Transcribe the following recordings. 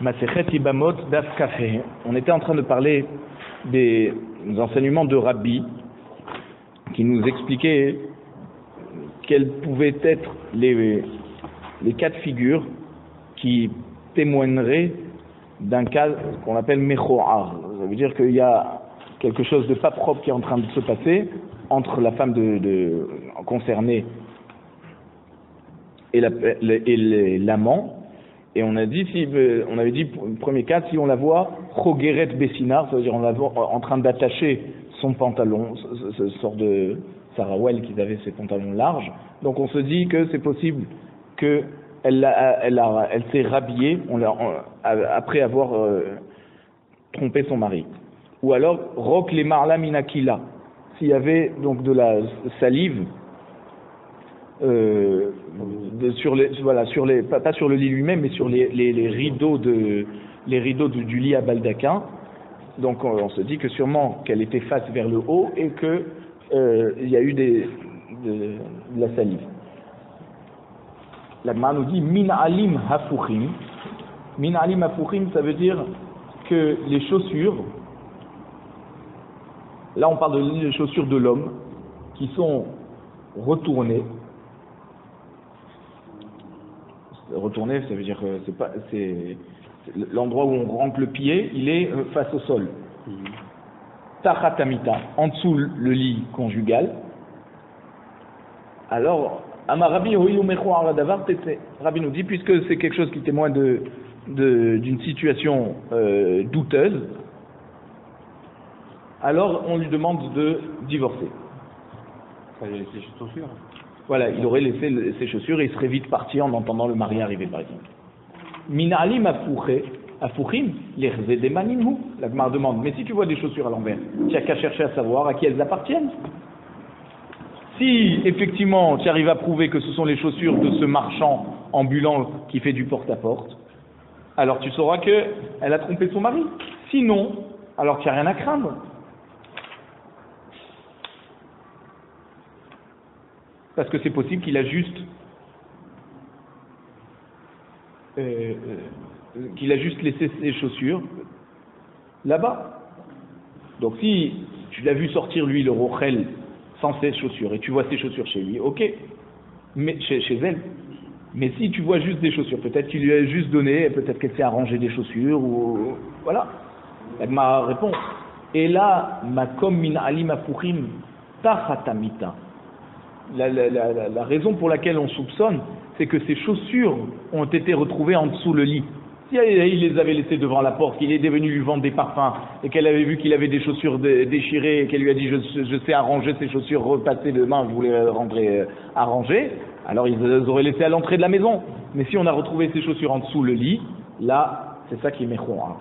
Masechet Yibamot Daf Kafeh. On était en train de parler des enseignements de Rabbi qui nous expliquait quels pouvaient être les cas de figure qui témoigneraient d'un cas qu'on appelle Mechoar. Ça veut dire qu'il y a quelque chose de pas propre qui est en train de se passer entre la femme concernée et l'amant. Et on avait dit, le premier cas, si on la voit Chogeret Bessinar, ça veut dire on la voit en train d'attacher son pantalon, ce sort de Sarawel qu'ils avaient, ces pantalons larges. Donc on se dit que c'est possible qu'elle s'est rhabillée après avoir trompé son mari. Ou alors Rok les Marla Minakila, s'il y avait donc de la salive pas sur le lit lui-même, mais sur les rideaux du lit à baldaquin. Donc on se dit que sûrement qu'elle était face vers le haut et que il y a eu de la salive. La Gemara nous dit min alim hafuchim. Min alim hafuchim, ça veut dire que les chaussures, là on parle des chaussures de l'homme qui sont retournées. Retourner, ça veut dire que c'est l'endroit où on rentre le pied, il est face au sol. Tachatamita, en dessous le lit conjugal. Alors, Amarabi Rabbi nous dit, puisque c'est quelque chose qui témoigne d'une situation douteuse, alors on lui demande de divorcer. Ça lui a laissé ses chaussures. Voilà, il aurait laissé ses chaussures et il serait vite parti en entendant le mari arriver, par exemple. Minalim afuchim, les maninhu. La Gemara demande, mais si tu vois des chaussures à l'envers, tu n'as qu'à chercher à savoir à qui elles appartiennent. Si effectivement tu arrives à prouver que ce sont les chaussures de ce marchand ambulant qui fait du porte-à-porte, alors tu sauras qu'elle a trompé son mari. Sinon, alors tu n'as rien à craindre. Parce que c'est possible qu'il a juste laissé ses chaussures là-bas. Donc si tu l'as vu sortir lui le rochel sans ses chaussures et tu vois ses chaussures chez lui, ok, mais chez elle. Mais si tu vois juste des chaussures, peut-être qu'il lui a juste donné, peut-être qu'elle s'est arrangée des chaussures ou voilà. Ma réponse. Et là, makom min alim afuchim tachatamita. La raison pour laquelle on soupçonne, c'est que ces chaussures ont été retrouvées en dessous le lit. Si il les avait laissées devant la porte, qu'il est venu lui vendre des parfums, et qu'elle avait vu qu'il avait des chaussures déchirées, et qu'elle lui a dit je sais arranger ces chaussures, repasser demain, je voulais rentrer arrangées, alors ils les auraient laissées à l'entrée de la maison. Mais si on a retrouvé ces chaussures en dessous le lit, là, c'est ça qui est méchouar.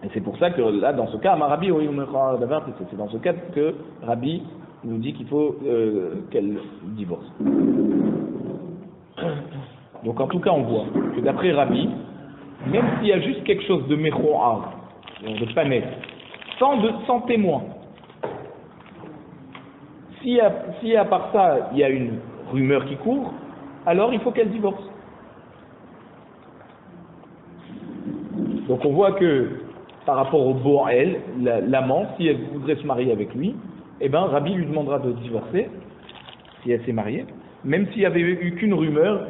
Et c'est pour ça que là, dans ce cas, Rabbi, c'est dans ce cas que Rabbi nous dit qu'il faut qu'elle divorce. Donc en tout cas, on voit que d'après Rabbi, même s'il y a juste quelque chose de méchoar, de pas net, sans témoin, si à part ça, il y a une rumeur qui court, alors il faut qu'elle divorce. Donc on voit que par rapport au Boel, l'amant, si elle voudrait se marier avec lui, eh bien, Rabbi lui demandera de divorcer, si elle s'est mariée, même s'il n'y avait eu qu'une rumeur,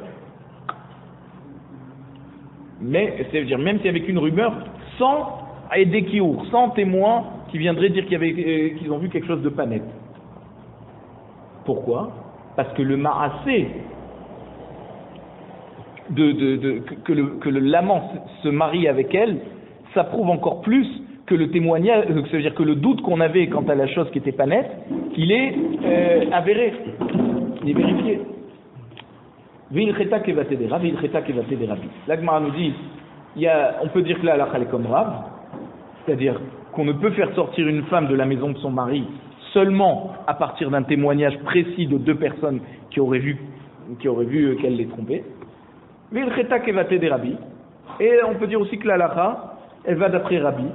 c'est-à-dire même s'il n'y avait qu'une rumeur, sans Edekiour, sans témoin qui viendrait dire qu'ils ont vu quelque chose de pas net. Pourquoi ? Parce que le ma'asé, que l'amant se marie avec elle, ça prouve encore plus que le témoignage, ça veut dire que le doute qu'on avait quant à la chose qui n'était pas nette, qu'il est avéré, il est vérifié. La Gemara nous dit, on peut dire que là, la halakha est comme Rav, c'est-à-dire qu'on ne peut faire sortir une femme de la maison de son mari seulement à partir d'un témoignage précis de deux personnes qui auraient vu qu'elle l'ait trompée. Et on peut dire aussi que la halakha, elle va d'après Rabbi,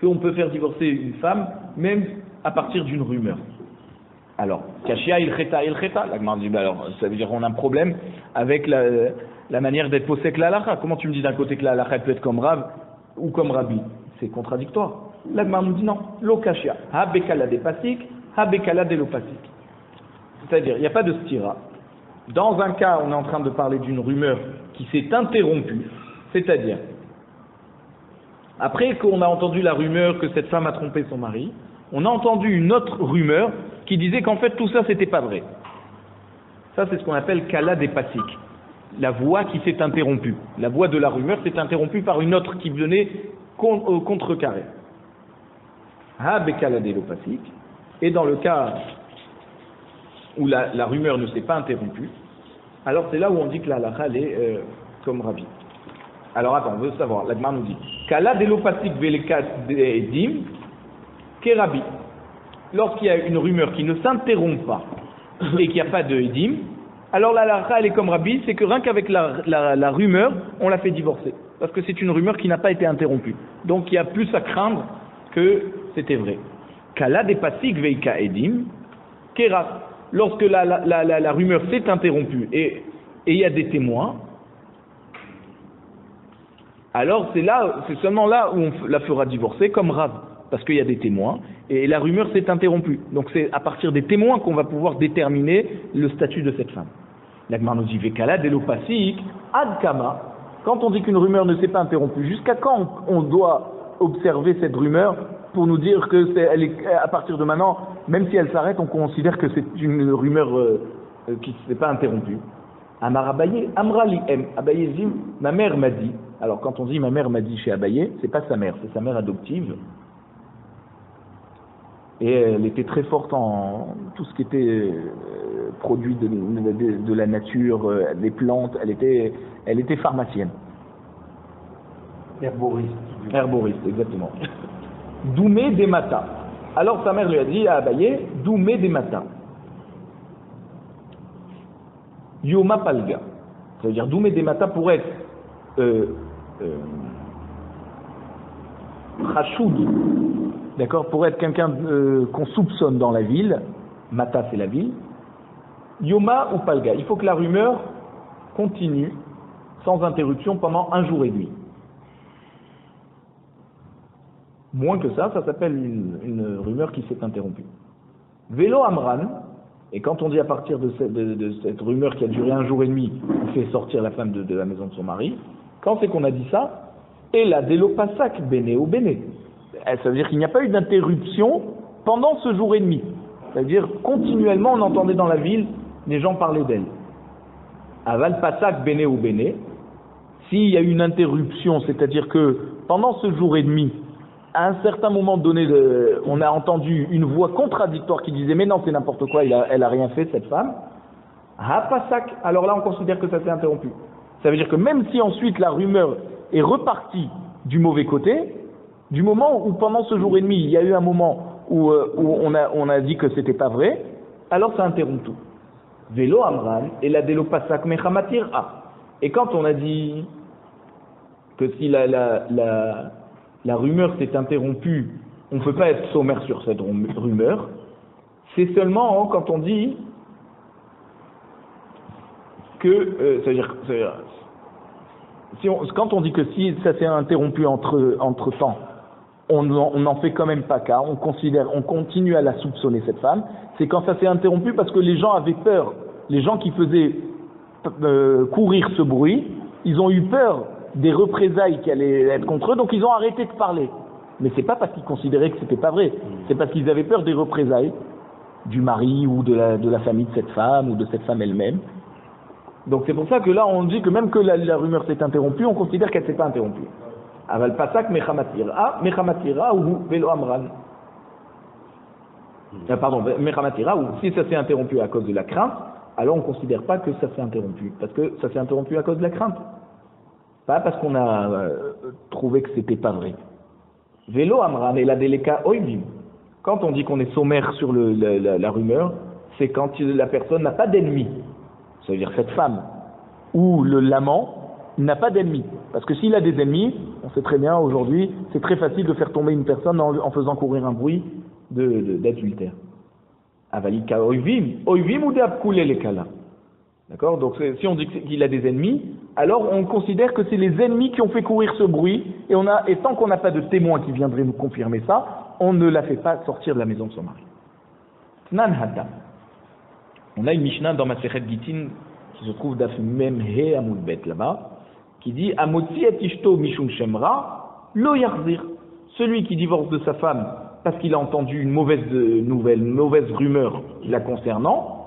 qu'on peut faire divorcer une femme même à partir d'une rumeur. Alors, Kashia ilcheta, la Gemara dit, alors, ça veut dire qu'on a un problème avec la manière d'être posé que la halakha. Comment tu me dis d'un côté que la halakha peut être comme Rav ou comme Rabbi? C'est contradictoire. La Gemara nous dit non, l'okashia, ha bekala de pasik, ha bekala de l'opasik. C'est-à-dire, il n'y a pas de stira. Dans un cas, on est en train de parler d'une rumeur qui s'est interrompue, c'est-à-dire, après qu'on a entendu la rumeur que cette femme a trompé son mari, on a entendu une autre rumeur qui disait qu'en fait tout ça c'était pas vrai. Ça c'est ce qu'on appelle kala des pasik, la voix qui s'est interrompue. La voix de la rumeur s'est interrompue par une autre qui venait contrecarrer. Ha bekala de l'opasik. Et dans le cas où la rumeur ne s'est pas interrompue, alors c'est là où on dit que la halakha est comme Rabbi. Alors attends, on veut savoir, la Gemara nous dit Kala de l'opasik veleka edim ke Rabbi. Lorsqu'il y a une rumeur qui ne s'interrompt pas et qu'il n'y a pas de edim, alors la halakha elle est comme Rabbi, c'est que rien qu'avec la rumeur, on l'a fait divorcer. Parce que c'est une rumeur qui n'a pas été interrompue. Donc il y a plus à craindre que c'était vrai. Kala de pasik veika edim ke Rabbi. Lorsque la rumeur s'est interrompue et il y a des témoins, alors c'est seulement là où on la fera divorcer comme Rav, parce qu'il y a des témoins et la rumeur s'est interrompue. Donc c'est à partir des témoins qu'on va pouvoir déterminer le statut de cette femme. La Gemara nous dit Vekala de l'opasik ad kama. Quand on dit qu'une rumeur ne s'est pas interrompue, jusqu'à quand on doit observer cette rumeur pour nous dire que elle est à partir de maintenant, même si elle s'arrête, on considère que c'est une rumeur qui ne s'est pas interrompue. Amar Abaye, Amrali M. Abaye Zim, ma mère m'a dit. Alors quand on dit ma mère m'a dit chez Abaye, c'est pas sa mère, c'est sa mère adoptive. Et elle était très forte en tout ce qui était produit de la nature, des plantes. Elle était pharmacienne. Herboriste, exactement. Doumé des matins. Alors sa mère lui a dit à Abaye, Doumé des matins. Yoma Palga. Ça veut dire Doumé des matins pour être Rachoud. D'accord, pour être quelqu'un qu'on soupçonne dans la ville. Mata c'est la ville. Yoma ou Palga. Il faut que la rumeur continue sans interruption pendant 1 jour et demi. Moins que ça s'appelle une rumeur qui s'est interrompue. Vélo Amran, et quand on dit à partir de cette rumeur qui a duré 1 jour et demi, on fait sortir la femme de la maison de son mari, quand c'est qu'on a dit ça, et la délopasak bene ou bene. Ça veut dire qu'il n'y a pas eu d'interruption pendant ce jour et demi. Ça veut dire continuellement on entendait dans la ville les gens parler d'elle. Aval pasak bene ou bene, s'il y a eu une interruption, c'est-à-dire que pendant ce jour et demi, à un certain moment donné, on a entendu une voix contradictoire qui disait mais non c'est n'importe quoi, elle a rien fait cette femme. Hapasak, alors là on considère que ça s'est interrompu. Ça veut dire que même si ensuite la rumeur est repartie du mauvais côté, du moment où pendant ce jour et demi il y a eu un moment où on a dit que c'était pas vrai, alors ça interrompt tout. Vélo Amran et la délo pasak mechamatir a. Et quand on a dit que si la rumeur s'est interrompue, on ne peut pas être sommaire sur cette rumeur, c'est seulement quand on dit que, quand on dit que si ça s'est interrompu entre temps, on n'en fait quand même pas cas, on continue à la soupçonner cette femme, c'est quand ça s'est interrompu parce que les gens avaient peur, les gens qui faisaient courir ce bruit, ils ont eu peur des représailles qui allaient être contre eux, donc ils ont arrêté de parler. Mais c'est pas parce qu'ils considéraient que c'était pas vrai, c'est parce qu'ils avaient peur des représailles du mari ou de la famille de cette femme ou de cette femme elle-même. Donc c'est pour ça que là on dit que même que la rumeur s'est interrompue, on considère qu'elle s'est pas interrompue. Aval pasak mechamatira ou velo amran. Pardon, mechamatira ou si ça s'est interrompu à cause de la crainte, alors on ne considère pas que ça s'est interrompu, parce que ça s'est interrompu à cause de la crainte. Pas parce qu'on a trouvé que c'était pas vrai. Vélo amran et la déléka oivim. Quand on dit qu'on est sommaire sur la rumeur, c'est quand la personne n'a pas d'ennemi. Ça veut dire cette femme ou l'amant n'a pas d'ennemis. Parce que s'il a des ennemis, on sait très bien aujourd'hui, c'est très facile de faire tomber une personne en faisant courir un bruit d'adultère. Avalika oivim ou d'abkoulé les kala. D'accord? Donc si on dit qu'il a des ennemis, alors on considère que c'est les ennemis qui ont fait courir ce bruit, et tant qu'on n'a pas de témoin qui viendrait nous confirmer ça, on ne la fait pas sortir de la maison de son mari. Tnan Hatta. On a une Mishnah dans Masechet Gittin qui se trouve d'Af Mem He Amud Bet là-bas, qui dit Amotzi et Ishto Mishum Shemra Lo Yarzir. Celui qui divorce de sa femme parce qu'il a entendu une mauvaise nouvelle, une mauvaise rumeur la concernant,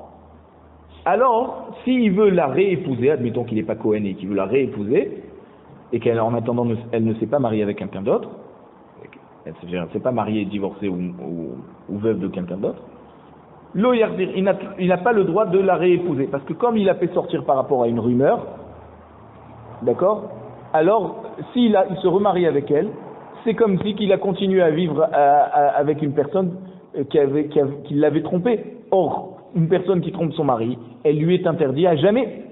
alors s'il veut la réépouser, admettons qu'il n'est pas Kohen et qu'il veut la réépouser, et qu'en attendant elle ne s'est pas mariée avec quelqu'un d'autre, elle ne s'est pas mariée, divorcée ou veuve de quelqu'un d'autre, Lo Yarzir, il n'a pas le droit de la réépouser, parce que comme il a fait sortir par rapport à une rumeur, d'accord, alors s'il se remarie avec elle, c'est comme si qu'il a continué à vivre avec une personne qui l'avait trompé. Or, une personne qui trompe son mari, elle lui est interdite à jamais.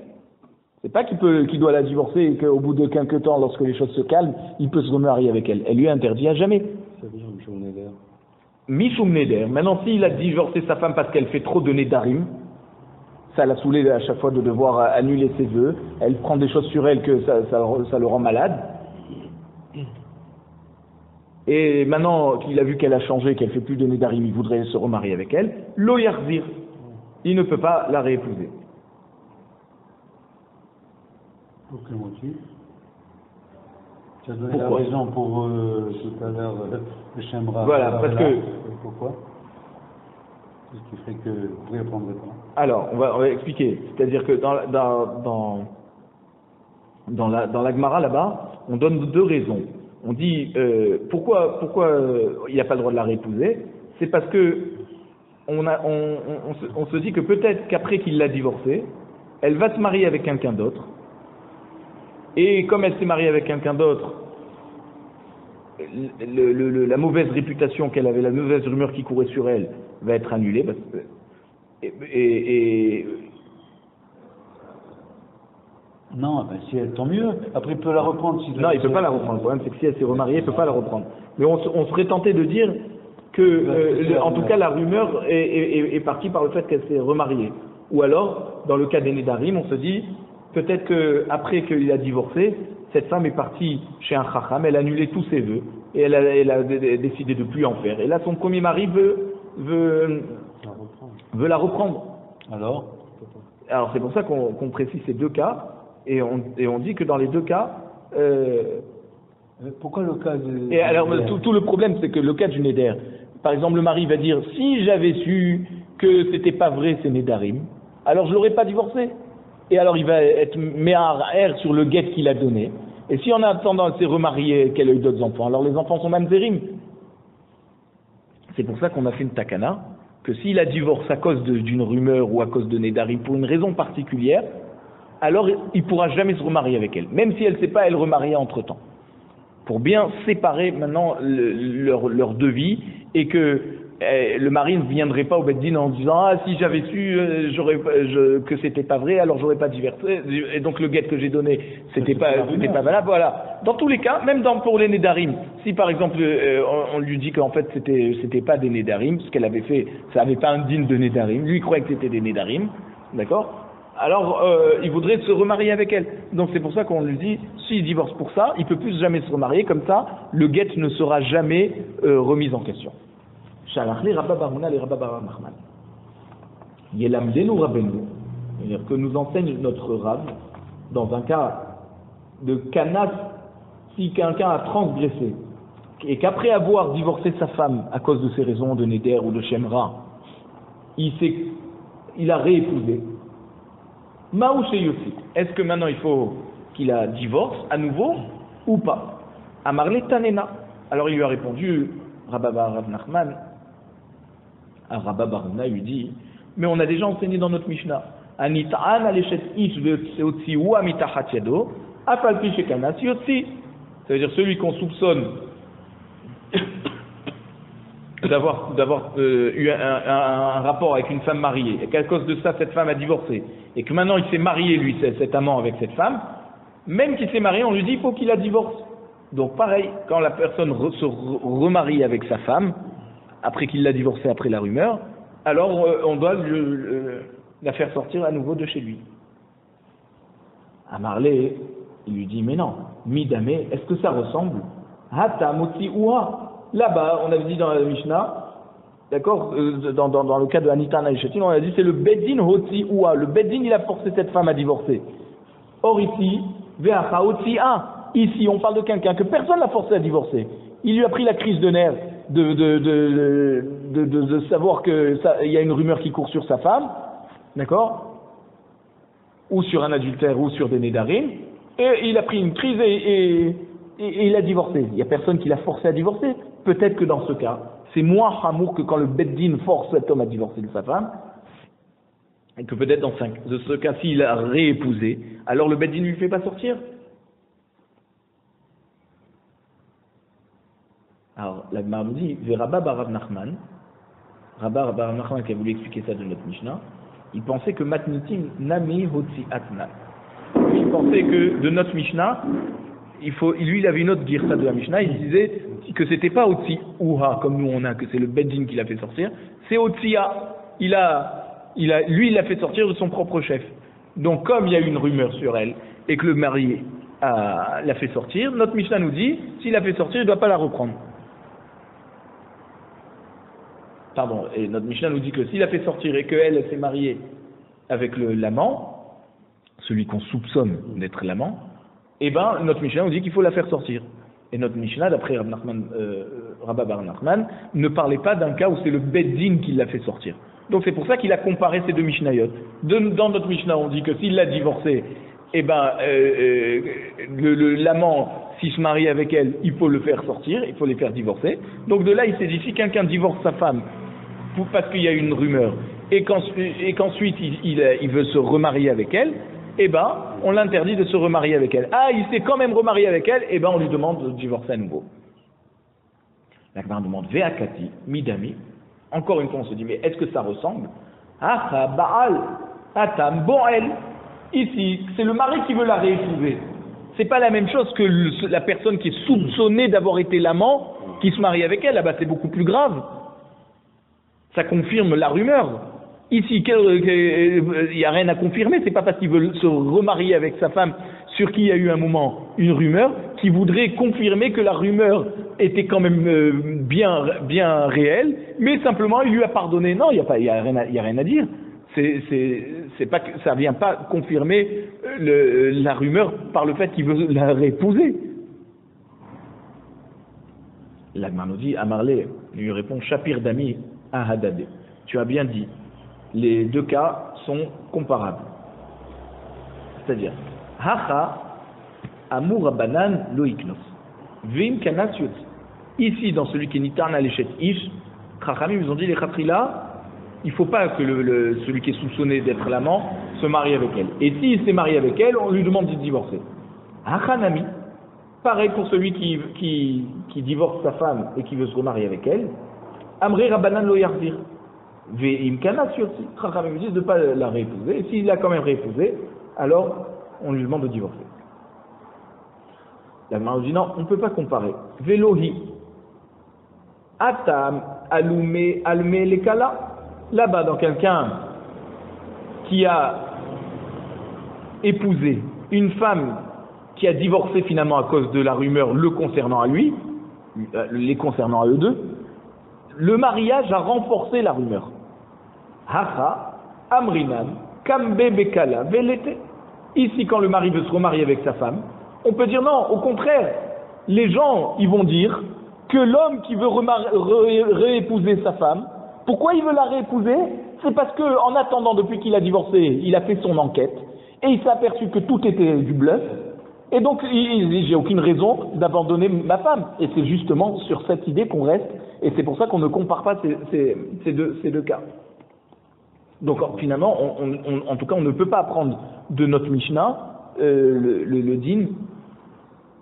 C'est pas qu'il doit la divorcer et qu'au bout de quelques temps, lorsque les choses se calment, il peut se remarier avec elle. Elle lui est interdite à jamais. Ça veut dire Mishum Neder. Mishum Neder. Maintenant, s'il a divorcé sa femme parce qu'elle fait trop de Nedarim, ça l'a saoulé à chaque fois de devoir annuler ses vœux, elle prend des choses sur elle que ça le rend malade. Et maintenant qu'il a vu qu'elle a changé, qu'elle fait plus de Nedarim, il voudrait se remarier avec elle, Lo Yarzir, il ne peut pas la réépouser. Pour quel motif? Tu as donné la raison pour tout à l'heure le Shemra. Voilà, parce que... Pourquoi? Qu'est-ce qui fait que vous ne répondrez pas? Alors, on va expliquer. C'est-à-dire que dans la Gemara là-bas, on donne deux raisons. On dit pourquoi il n'a pas le droit de la réépouser. C'est parce que on se dit que peut-être qu'après qu'il l'a divorcée, elle va se marier avec quelqu'un d'autre. Et comme elle s'est mariée avec quelqu'un d'autre, la mauvaise réputation qu'elle avait, la mauvaise rumeur qui courait sur elle, va être annulée. Non, ben si elle, tant mieux. Après, il peut la reprendre. Non, il ne peut pas la reprendre. Le problème, c'est que si elle s'est remariée, il ne peut pas la reprendre. Mais on serait tenté de dire que, en tout cas, la rumeur est partie par le fait qu'elle s'est remariée. Ou alors, dans le cas des Nedarim, on se dit, peut-être qu'après qu'il a divorcé, cette femme est partie chez un Chacham, elle a annulé tous ses vœux, et elle a décidé de ne plus en faire. Et là, son premier mari veut la reprendre. Alors, c'est pour ça qu'on précise ces deux cas. Et on dit que dans les deux cas... pourquoi le cas de... Et alors, tout le problème, c'est que le cas du Neder, par exemple, le mari va dire, si j'avais su que c'était pas vrai, ces Nedarim, alors je l'aurais pas divorcé. Et alors, il va être mis à air sur le guet qu'il a donné. Et si en attendant, elle s'est remariée, qu'elle a eu d'autres enfants, alors les enfants sont mamzerim. C'est pour ça qu'on a fait une takana, que s'il a divorcé à cause d'une rumeur ou à cause de Nedarim, pour une raison particulière, alors il ne pourra jamais se remarier avec elle, même si elle ne sait pas elle remarier entre-temps. Pour bien séparer maintenant leurs deux vies, et que le mari ne viendrait pas au Beddin en disant « Ah, si j'avais su que c'était pas vrai, alors j'aurais pas divorcé, et donc le guet que j'ai donné, c'était pas valable. » Voilà. Dans tous les cas, même pour les Nedarim, si par exemple on lui dit qu'en fait c'était pas des Nedarim, ce qu'elle avait fait, ça n'avait pas un digne de Nedarim, lui il croyait que c'était des Nedarim, d'accord? Alors il voudrait se remarier avec elle. Donc c'est pour ça qu'on lui dit, s'il divorce pour ça, il peut plus jamais se remarier, comme ça, le guet ne sera jamais remis en question. C'est-à-dire que nous enseigne notre Rav, dans un cas de kanas, si quelqu'un a transgressé, et qu'après avoir divorcé sa femme à cause de ces raisons de Neder ou de Shemra, il a réépousé. Maouché Yossi, est-ce que maintenant il faut qu'il la divorce à nouveau ou pas? Amarle Tanena. Alors il lui a répondu, Rabba Rav Nachman, Rabba Baruna lui dit, mais on a déjà enseigné dans notre Mishnah, Anit'an alechet ish ve'otzi ou amitachat yado, afalpi shekanas yotzi. Ça veut dire celui qu'on soupçonne d'avoir eu un rapport avec une femme mariée, et qu'à cause de ça, cette femme a divorcé, et que maintenant il s'est marié, lui, cet amant, avec cette femme, même qu'il s'est marié, on lui dit il faut qu'il la divorce. Donc pareil, quand la personne se remarie avec sa femme, après qu'il l'a divorcée après la rumeur, alors on doit la faire sortir à nouveau de chez lui. Amarlé, il lui dit, mais non, midame, est-ce que ça ressemble? Hata moti ouha. Là-bas, on avait dit dans la Mishnah, d'accord, dans le cas de Anita Naïchetin, on a dit c'est le Beddin hoti ouha. Le Beddin, il a forcé cette femme à divorcer. Or ici, ve'acha hoti a. Ici, on parle de quelqu'un que personne l'a forcé à divorcer. Il lui a pris la crise de nerfs de savoir que il y a une rumeur qui court sur sa femme, d'accord, ou sur un adultère, ou sur des nédarim, et il a pris une crise et il a divorcé. Il n'y a personne qui l'a forcé à divorcer. Peut-être que dans ce cas, c'est moins hamour que quand le Beddin force cet homme à divorcer de sa femme, et que peut-être dans ce cas, s'il a réépousé, alors le Beddin ne lui fait pas sortir. Alors, la Gemara nous dit, Rabba bar Rav Nachman qui a voulu expliquer ça de notre Mishnah, il pensait que Matnitin Nami Hotzi Atna. Il pensait que de notre Mishnah, lui il avait une autre girsa de la Mishnah, il disait que c'était pas Hotzi Uha, comme nous on a, que c'est le Beddin qui l'a fait sortir, c'est Hotzia. Lui il l'a fait sortir de son propre chef. Donc comme il y a eu une rumeur sur elle, et que le marié l'a fait sortir, notre Mishnah nous dit, s'il l'a fait sortir, il ne doit pas la reprendre. Pardon, et notre Mishnah nous dit que s'il a fait sortir et qu'elle s'est mariée avec l'amant, celui qu'on soupçonne d'être l'amant, eh ben notre Mishnah nous dit qu'il faut la faire sortir. Et notre Mishnah, d'après Rabba bar Nachman, ne parlait pas d'un cas où c'est le Beddin qui l'a fait sortir. Donc c'est pour ça qu'il a comparé ces deux Mishnayot. Dans notre Mishnah, on dit que s'il l'a divorcée, eh ben l'amant, s'il se marie avec elle, il faut le faire sortir, il faut les faire divorcer. Donc de là, il s'est dit, si quelqu'un divorce sa femme parce qu'il y a une rumeur, et qu'ensuite il veut se remarier avec elle, eh ben, on l'interdit de se remarier avec elle. Ah, il s'est quand même remarié avec elle, eh ben, on lui demande de divorcer à nouveau. La Gemara demande, Ve'akati, midami. Encore une fois, on se dit, mais est-ce que ça ressemble? Ah, Baal, Atam, Boel. Ici, c'est le mari qui veut la réépouser. C'est pas la même chose que la personne qui est soupçonnée d'avoir été l'amant, qui se marie avec elle. Là-bas, c'est beaucoup plus grave. Ça confirme la rumeur. Ici, il n'y a rien à confirmer. C'est pas parce qu'il veut se remarier avec sa femme sur qui il y a eu un moment une rumeur, qui voudrait confirmer que la rumeur était quand même bien réelle, mais simplement il lui a pardonné. Non, il y a rien à dire. C'est pas que ça vient pas confirmer la rumeur par le fait qu'il veut la réépouser. La Gemara nous dit, Amarlé lui répond, Shapir Dami Ahadade. Tu as bien dit, les deux cas sont comparables. C'est-à-dire, Hacha Amur Banan Loiknos. Vim Kanas Yotzi. Ici, dans celui qui est Nitarna Lechet Ish, Chachamim, ils ont dit, les Khatrila, il ne faut pas que celui qui est soupçonné d'être l'amant se marie avec elle. Et s'il s'est marié avec elle, on lui demande de divorcer. Hachanami, pareil pour celui qui divorce sa femme et qui veut se remarier avec elle. Amri Rabbanan lo yardir. Ve'im kanas yotzi. Chachamim disent de ne pas la réépouser. Et s'il l'a quand même réépousée, alors on lui demande de divorcer. La Gemara dit non, on ne peut pas comparer. Velohi. Atam alumé lekala. Là-bas, dans quelqu'un qui a épousé une femme qui a divorcé finalement à cause de la rumeur le concernant à lui, les concernant à eux deux, le mariage a renforcé la rumeur. Hacha, Amrinan, Kambe Bekala, Velete. Ici, quand le mari veut se remarier avec sa femme, on peut dire non, au contraire, les gens, ils vont dire que l'homme qui veut réépouser sa femme, pourquoi il veut la réépouser? C'est parce que, en attendant, depuis qu'il a divorcé, il a fait son enquête, et il s'est aperçu que tout était du bluff, et donc j'ai aucune raison d'abandonner ma femme. Et c'est justement sur cette idée qu'on reste, et c'est pour ça qu'on ne compare pas ces deux cas. Donc finalement, en tout cas, on ne peut pas apprendre de notre Mishnah le din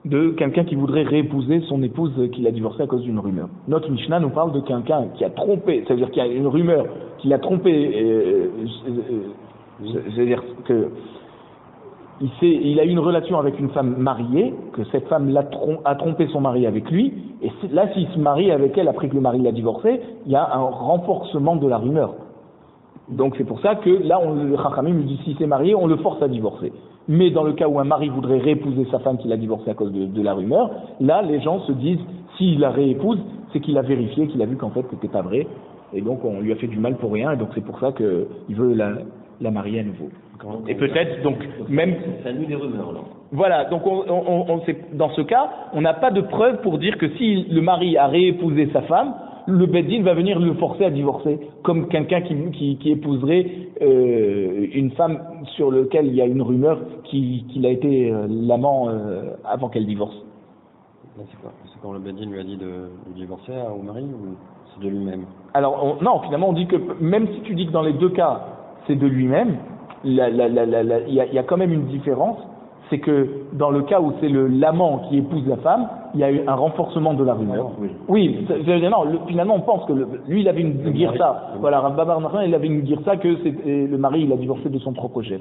de quelqu'un qui voudrait réépouser son épouse qu'il a divorcée à cause d'une rumeur. Notre Mishnah nous parle de quelqu'un qui a trompé, c'est-à-dire qu'il y a une rumeur qui l'a trompé, c'est-à-dire que il a eu une relation avec une femme mariée, que cette femme a trompé son mari avec lui, et là s'il se marie avec elle après que le mari l'a divorcé, il y a un renforcement de la rumeur. Donc c'est pour ça que là, le Chachamim lui dit si c'est marié, on le force à divorcer. Mais dans le cas où un mari voudrait réépouser sa femme qu'il a divorcée à cause de la rumeur, là, les gens se disent, s'il la réépouse, c'est qu'il a vérifié, qu'il a vu qu'en fait, c'était pas vrai. Et donc, on lui a fait du mal pour rien. Et donc, c'est pour ça qu'il veut la marier à nouveau. Et peut-être, donc, même... Ça nuit des rumeurs, là. Voilà, donc dans ce cas, on n'a pas de preuve pour dire que si le mari a réépousé sa femme, le Beddin va venir le forcer à divorcer, comme quelqu'un qui épouserait une femme sur laquelle il y a une rumeur qu'il a été l'amant avant qu'elle divorce. Là, c'est quand le Beddin lui a dit de divorcer au mari ou c'est de lui-même? Alors, non, finalement, on dit que même si tu dis que dans les deux cas, c'est de lui-même, il y a quand même une différence. C'est que dans le cas où c'est l'amant qui épouse la femme, il y a eu un renforcement de la rumeur. Oui, finalement on pense que lui il avait une girsa. Voilà, Rav Babar Nachman il avait une girsa que le mari il a divorcé de son propre chef.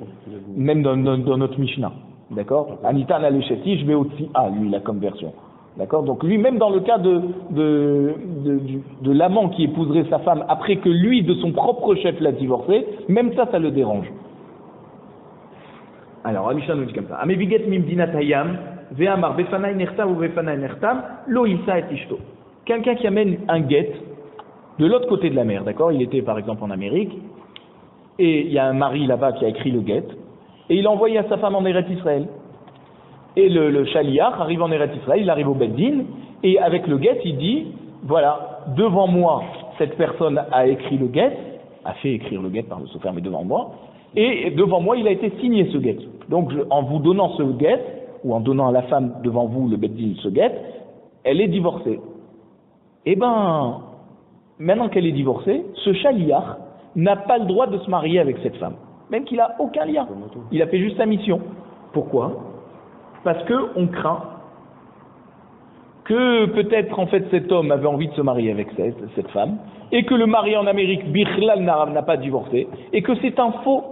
Même dans notre Mishnah. D'accord? Anita Nalesheti, je vais au-dessus. Lui il a comme version. D'accord? Donc lui même dans le cas de l'amant qui épouserait sa femme après que lui de son propre chef l'a divorcé, même ça le dérange. Alors, Amisha nous dit comme ça. Ameviget mimdinat hayam, ve'amar befanai nertam ou befanai nertam, lo isa et ishto. Quelqu'un qui amène un guet de l'autre côté de la mer, d'accord? Il était par exemple en Amérique, et il y a un mari là-bas qui a écrit le guet, et il a envoyé à sa femme en Eretz Israël. Et le shaliach arrive en Eretz Israël, il arrive au Beddin, et avec le guet, il dit, voilà, devant moi, cette personne a écrit le guet, a fait écrire le guet par le sofer, mais devant moi, et devant moi, il a été signé ce guet. Donc, en vous donnant ce guet, ou en donnant à la femme devant vous le Beddin ce guet, elle est divorcée. Eh ben, maintenant qu'elle est divorcée, ce shaliach n'a pas le droit de se marier avec cette femme, même qu'il n'a aucun lien. Il a fait juste sa mission. Pourquoi? Parce que on craint que peut-être en fait cet homme avait envie de se marier avec cette femme, et que le mari en Amérique, Bichlal, n'a pas divorcé, et que c'est un faux.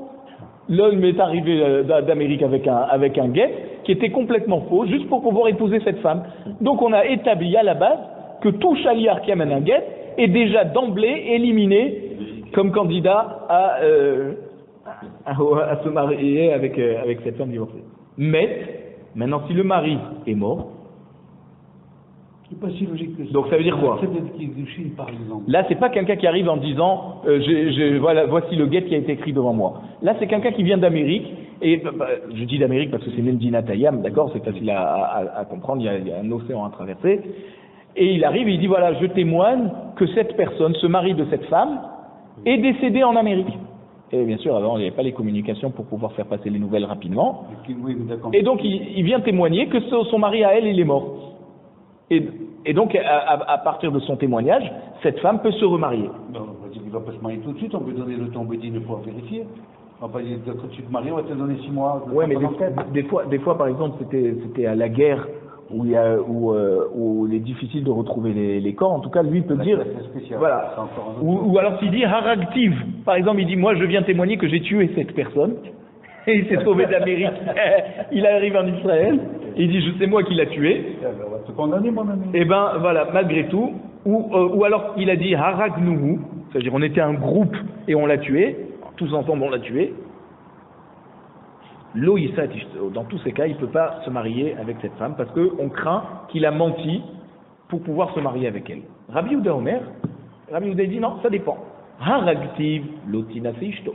L'homme est arrivé d'Amérique avec un guet qui était complètement faux, juste pour pouvoir épouser cette femme. Donc on a établi à la base que tout chaliar qui amène un guet est déjà d'emblée éliminé comme candidat à se marier avec cette femme divorcée. Mais, maintenant si le mari est mort, c'est pas si logique que ça. Donc ça veut dire quoi? Par exemple. Là, c'est pas quelqu'un qui arrive en disant voilà, voici le guet qui a été écrit devant moi. Là, c'est quelqu'un qui vient d'Amérique, et je dis d'Amérique parce que c'est Mendinat Hayam, d'accord, c'est facile à comprendre, il y a un océan à traverser. Et il arrive et il dit voilà, je témoigne que cette personne, ce mari de cette femme, est décédé en Amérique. Et bien sûr, avant, il n'y avait pas les communications pour pouvoir faire passer les nouvelles rapidement. Et donc, il vient témoigner que son mari à elle, il est mort. Et donc, à partir de son témoignage, cette femme peut se remarier. Non, on va dire qu'il ne va pas se marier tout de suite, on peut donner le temps au Beddin de pouvoir vérifier. On va pas dire quand tu te maries, on va te donner 6 mois. Oui, mais des fois, par exemple, c'était à la guerre où il est difficile de retrouver les corps. En tout cas, lui peut dire. Voilà. Ou alors s'il dit haragtiv, par exemple, il dit moi je viens témoigner que j'ai tué cette personne. Et il s'est sauvé d'Amérique. Il arrive en Israël. Il dit c'est moi qui l'a tué. On va te condamner, mon ami. Et ben voilà, malgré tout. Ou alors il a dit haragnuhu, c'est-à-dire on était un groupe et on l'a tué. Tous ensemble on l'a tué. Loïsa, dans tous ces cas, il ne peut pas se marier avec cette femme parce qu'on craint qu'il a menti pour pouvoir se marier avec elle. Rabbi Yehuda Omer, Rabbi Yehuda dit non, ça dépend. Haragtiv lotina seishto.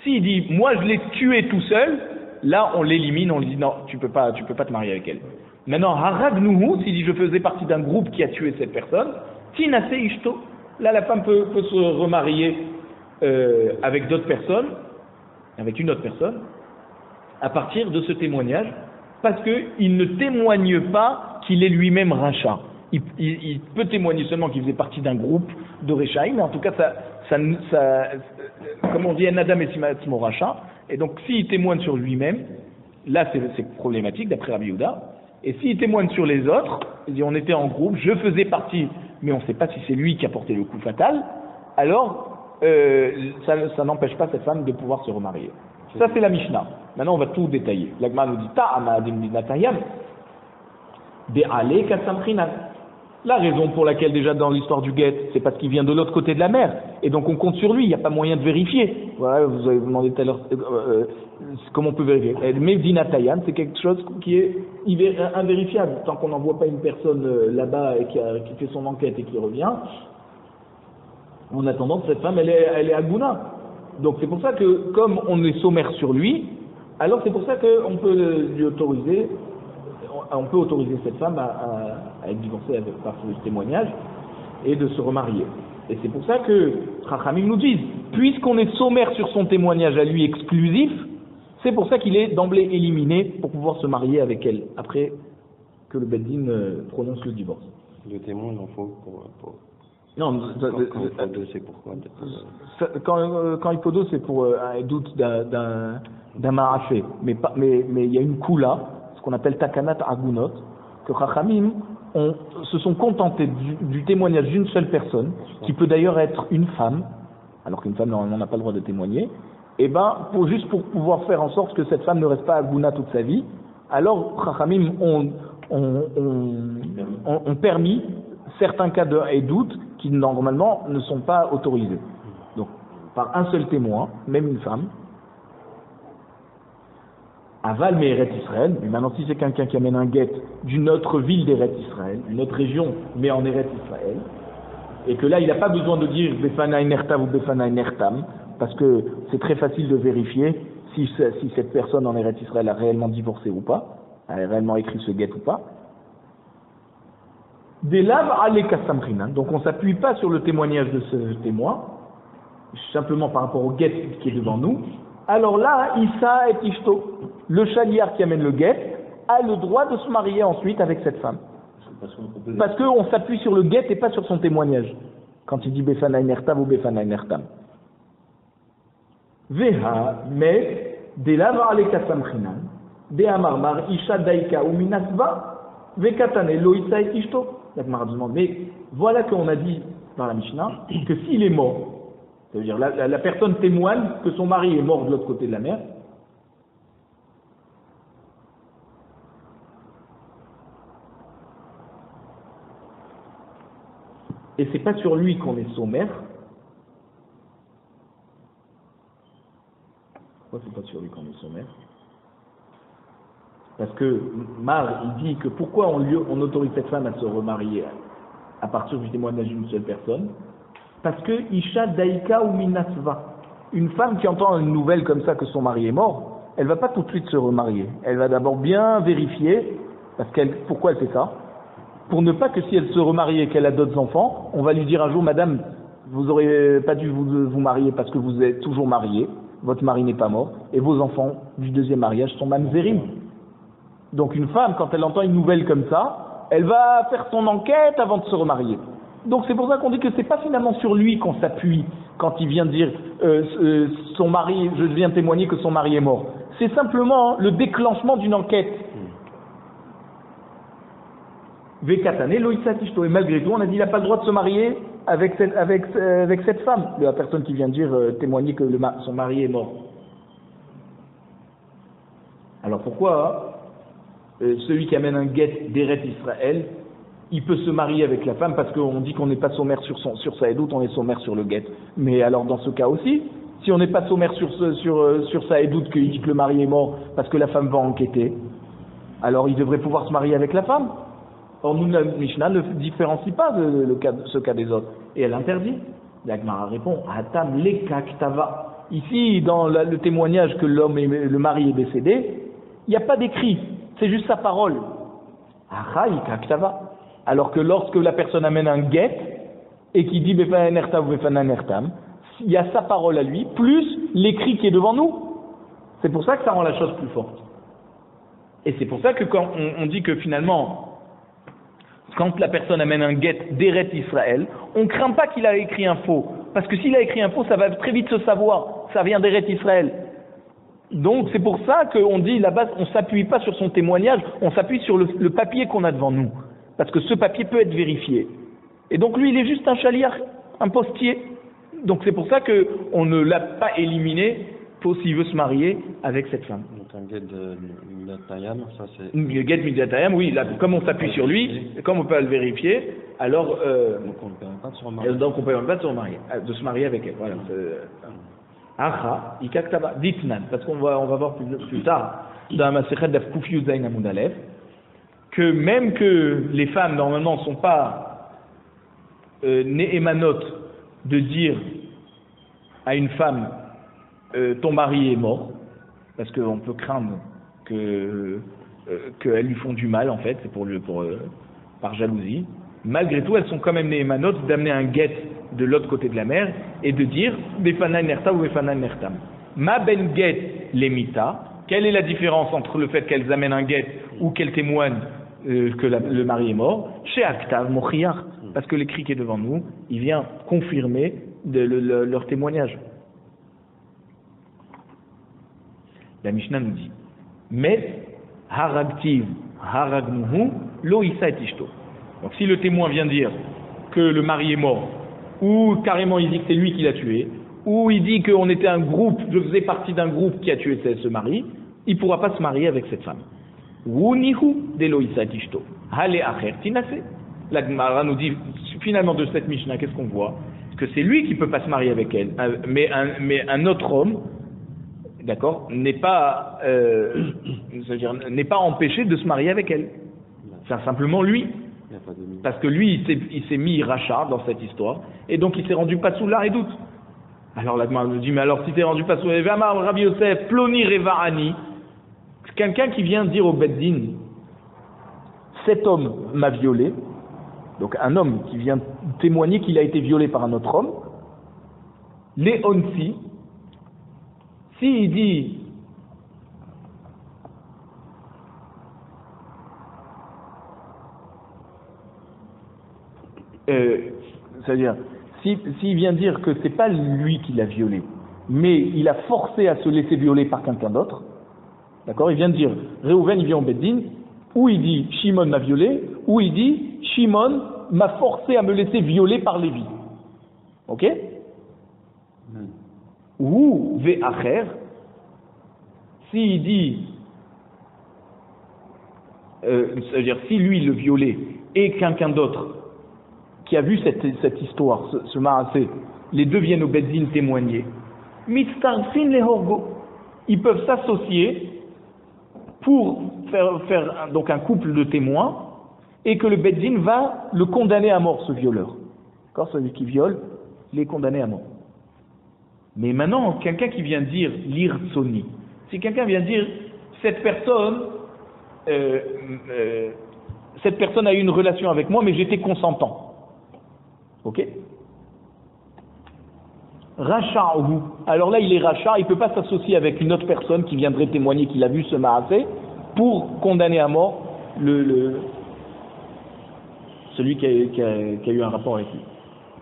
S'il dit moi je l'ai tué tout seul, là on l'élimine, on lui dit non, tu peux pas te marier avec elle. Maintenant haragnuhu, s'il dit je faisais partie d'un groupe qui a tué cette personne, tina seishto, là la femme peut se remarier avec d'autres personnes, avec une autre personne, à partir de ce témoignage, parce qu'il ne témoigne pas qu'il est lui-même rachat. Il peut témoigner seulement qu'il faisait partie d'un groupe de Réchaïm, mais en tout cas, ça comme on dit, un Adam et Simatzmo rachat, et donc s'il témoigne sur lui-même, là c'est problématique d'après Rabbi Yehuda, et s'il témoigne sur les autres, il dit on était en groupe, je faisais partie, mais on ne sait pas si c'est lui qui a porté le coup fatal, alors ça n'empêche pas cette femme de pouvoir se remarier. Ça c'est la Mishnah. Maintenant on va tout détailler. L'Agma nous dit Ta'ama adim dinatayam be'ale kasamchinan. La raison pour laquelle déjà dans l'histoire du guet, c'est parce qu'il vient de l'autre côté de la mer. Et donc on compte sur lui, il n'y a pas moyen de vérifier. Voilà, vous avez demandé tout à l'heure comment on peut vérifier. Mais Dinatayan, c'est quelque chose qui est invérifiable. Tant qu'on n'envoie pas une personne là-bas et qui fait son enquête et qui revient, en attendant, cette femme, elle est à Gouna. Donc c'est pour ça que, comme on est sommaire sur lui, alors c'est pour ça qu'on peut lui autoriser, cette femme à être divorcée par ce témoignage et de se remarier. Et c'est pour ça que Chachamim nous disent, puisqu'on est sommaire sur son témoignage à lui exclusif, c'est pour ça qu'il est d'emblée éliminé pour pouvoir se marier avec elle, après que le Beddin prononce le divorce. Le témoin, il en faut pour... Non, quand il c'est pourquoi quand il faut deux, c'est pour un doute d'un maraché. Mais il y a une koula, ce qu'on appelle takanat agunot, que Chachamim se sont contentés du témoignage d'une seule personne, qui peut d'ailleurs être une femme, alors qu'une femme normalement n'a pas le droit de témoigner, et juste pour pouvoir faire en sorte que cette femme ne reste pas à Gouna toute sa vie, alors Chachamim ont permis certains cas de doute qui normalement ne sont pas autorisés. Donc, par un seul témoin, même une femme, Aval mais Eretz Israël, mais maintenant si c'est quelqu'un qui amène un guet d'une autre ville d'Eretz Israël, d'une autre région, mais en Eretz Israël, et que là il n'a pas besoin de dire Befanaï Nertav ou Befanaï Nertam, parce que c'est très facile de vérifier si cette personne en Eretz Israël a réellement divorcé ou pas, a réellement écrit ce guet ou pas. Des laves ale kasamrinan, donc on ne s'appuie pas sur le témoignage de ce témoin, simplement par rapport au guet qui est devant nous. Alors là, Issa et Ishto, le chaliar qui amène le guet, a le droit de se marier ensuite avec cette femme. Parce qu'on s'appuie sur le guet et pas sur son témoignage. Quand il dit Befanaï Nertav ou Befanaï Nertam. Veha, mais, des laves ale kasamrinan, des amarmar, Isha daika ou minasva, vekatane lo Issa et Ishto. Mais voilà qu'on a dit dans la Mishnah que s'il est mort, ça veut dire la personne témoigne que son mari est mort de l'autre côté de la mer, et c'est pas sur lui qu'on est sommaire. Pourquoi c'est pas sur lui qu'on est sommaire? Parce que Mar, il dit que pourquoi on autorise cette femme à se remarier à partir du témoignage d'une seule personne? Parce que Isha Daika ou Minasva, une femme qui entend une nouvelle comme ça que son mari est mort, elle va pas tout de suite se remarier. Elle va d'abord bien vérifier, pourquoi elle fait ça? Pour ne pas que si elle se remarie et qu'elle a d'autres enfants, on va lui dire un jour, madame, vous aurez pas dû vous marier parce que vous êtes toujours mariée, votre mari n'est pas mort, et vos enfants du deuxième mariage sont mamzerim. Donc une femme, quand elle entend une nouvelle comme ça, elle va faire son enquête avant de se remarier. Donc c'est pour ça qu'on dit que c'est pas finalement sur lui qu'on s'appuie quand il vient dire son mari, je viens témoigner que son mari est mort. C'est simplement le déclenchement d'une enquête. Vekatane loïsa tishto, et malgré tout on a dit il n'a pas le droit de se marier avec cette femme, la personne qui vient dire témoigner que son mari est mort. Alors pourquoi celui qui amène un guet d'Eretz Israël, il peut se marier avec la femme parce qu'on dit qu'on n'est pas sommaire sur sa édoute, on est sommaire sur le guet. Mais alors dans ce cas aussi, si on n'est pas sommaire sur sa édoute qu'il dit que le mari est mort parce que la femme va enquêter, alors il devrait pouvoir se marier avec la femme. Or nous, la Mishnah ne différencie pas ce cas des autres. Et elle interdit. La Gemara répond, Hatam lekaktava. Ici, dans le témoignage que le mari est décédé, il n'y a pas d'écrit. C'est juste sa parole. Alors que lorsque la personne amène un guet et qui dit Befana Nertav ou Befana Nertam, il y a sa parole à lui, plus l'écrit qui est devant nous. C'est pour ça que ça rend la chose plus forte. Et c'est pour ça que quand on dit que finalement, quand la personne amène un guet d'Eretz Israël, on ne craint pas qu'il a écrit un faux. Parce que s'il a écrit un faux, ça va très vite se savoir. Ça vient d'Eretz Israël. Donc c'est pour ça qu'on dit là-bas, on ne s'appuie pas sur son témoignage, on s'appuie sur le papier qu'on a devant nous. Parce que ce papier peut être vérifié. Et donc lui, il est juste un chaliar, un postier. Donc c'est pour ça qu'on ne l'a pas éliminé, s'il veut se marier avec cette femme. un guet de Midatayam, ça c'est... Get Midatayam, oui, là, comme on s'appuie sur lui, comme on peut le vérifier, alors... donc on ne permet pas de se remarier. Donc on ne permet pas de se marier avec elle. Voilà. Acha, Ikaktaba, Ditnan, parce qu'on va voir plus tard dans la Masechet d'Af Kuf Yud Zayin Amud Aleph, que même que les femmes normalement ne sont pas néhémanotes de dire à une femme ton mari est mort, parce qu'on peut craindre qu'elles lui font du mal en fait, c'est par jalousie. Malgré tout, elles sont quand même néhémanotes d'amener un guet de l'autre côté de la mer et de dire Befana Nerta ou Befana Nertam. Ma ben guet lemita. Quelle est la différence entre le fait qu'elles amènent un guet ou qu'elles témoignent que le mari est mort? Chez Aktav Mochiach, parce que l'écrit qui est devant nous, il vient confirmer leur témoignage. La Mishnah nous dit mais haragtiv haragnuhu lo isa et ishto. Donc si le témoin vient dire que le mari est mort, ou carrément il dit que c'est lui qui l'a tué, ou il dit qu'on était un groupe, je faisais partie d'un groupe qui a tué ce mari, il ne pourra pas se marier avec cette femme. Wunihu de lo isa et ishto. Hale acher tinase. La Gemara nous dit finalement de cette Mishnah, qu'est-ce qu'on voit? Que c'est lui qui ne peut pas se marier avec elle, mais un autre homme, d'accord, n'est pas empêché de se marier avec elle. C'est simplement lui. Parce que lui, il s'est mis rachat dans cette histoire, et donc il s'est rendu pas sous l'art et doute. Alors la Gemara nous dit, mais alors si t'es rendu pas sous l'art, Rabbi Yosef, Ploni Revarani, quelqu'un qui vient dire au Beddin, cet homme m'a violé, donc un homme qui vient témoigner qu'il a été violé par un autre homme, les onsi, s'il dit c'est-à-dire, s'il vient dire que c'est pas lui qui l'a violé, mais il a forcé à se laisser violer par quelqu'un d'autre, d'accord, il vient de dire, Réhouven il vient au Beddin, ou il dit Shimon m'a violé, ou il dit Shimon m'a forcé à me laisser violer par Lévi. Ok? Ou ve'acher, s'il dit, c'est-à-dire si lui le violait et quelqu'un d'autre qui a vu cette histoire, ce marassé, les deux viennent au Beddin témoigner, mitzarfin le horgo, ils peuvent s'associer pour faire donc un couple de témoins et que le Beddin va le condamner à mort, ce violeur. D'accord, celui qui viole, il est condamné à mort. Mais maintenant, quelqu'un qui vient dire l'irtsoni, si quelqu'un vient dire cette personne a eu une relation avec moi, mais j'étais consentant. Ok? Racha'uhu. Alors là, il est racha, il ne peut pas s'associer avec une autre personne qui viendrait témoigner qu'il a vu ce ma'aseh pour condamner à mort celui qui a eu un rapport avec lui.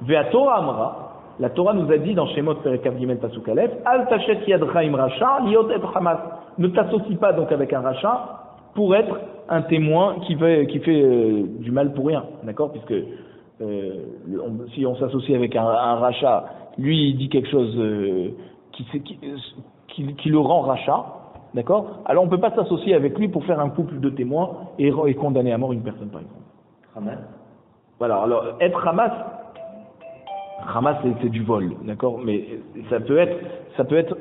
Ve'a Torah amra, la Torah nous a dit dans Shemot Perekav Gimel Pasuk Aleph, Al tachet yadcha im racha liot et hamas. Ne t'associe pas donc avec un racha pour être un témoin qui fait du mal pour rien, d'accord? Puisque si on s'associe avec un rachat, lui il dit quelque chose qui le rend rachat, d'accord? Alors on ne peut pas s'associer avec lui pour faire un couple de témoins et condamner à mort une personne par exemple. Hamas. Voilà, alors être Hamas c'est du vol, d'accord? Mais ça peut être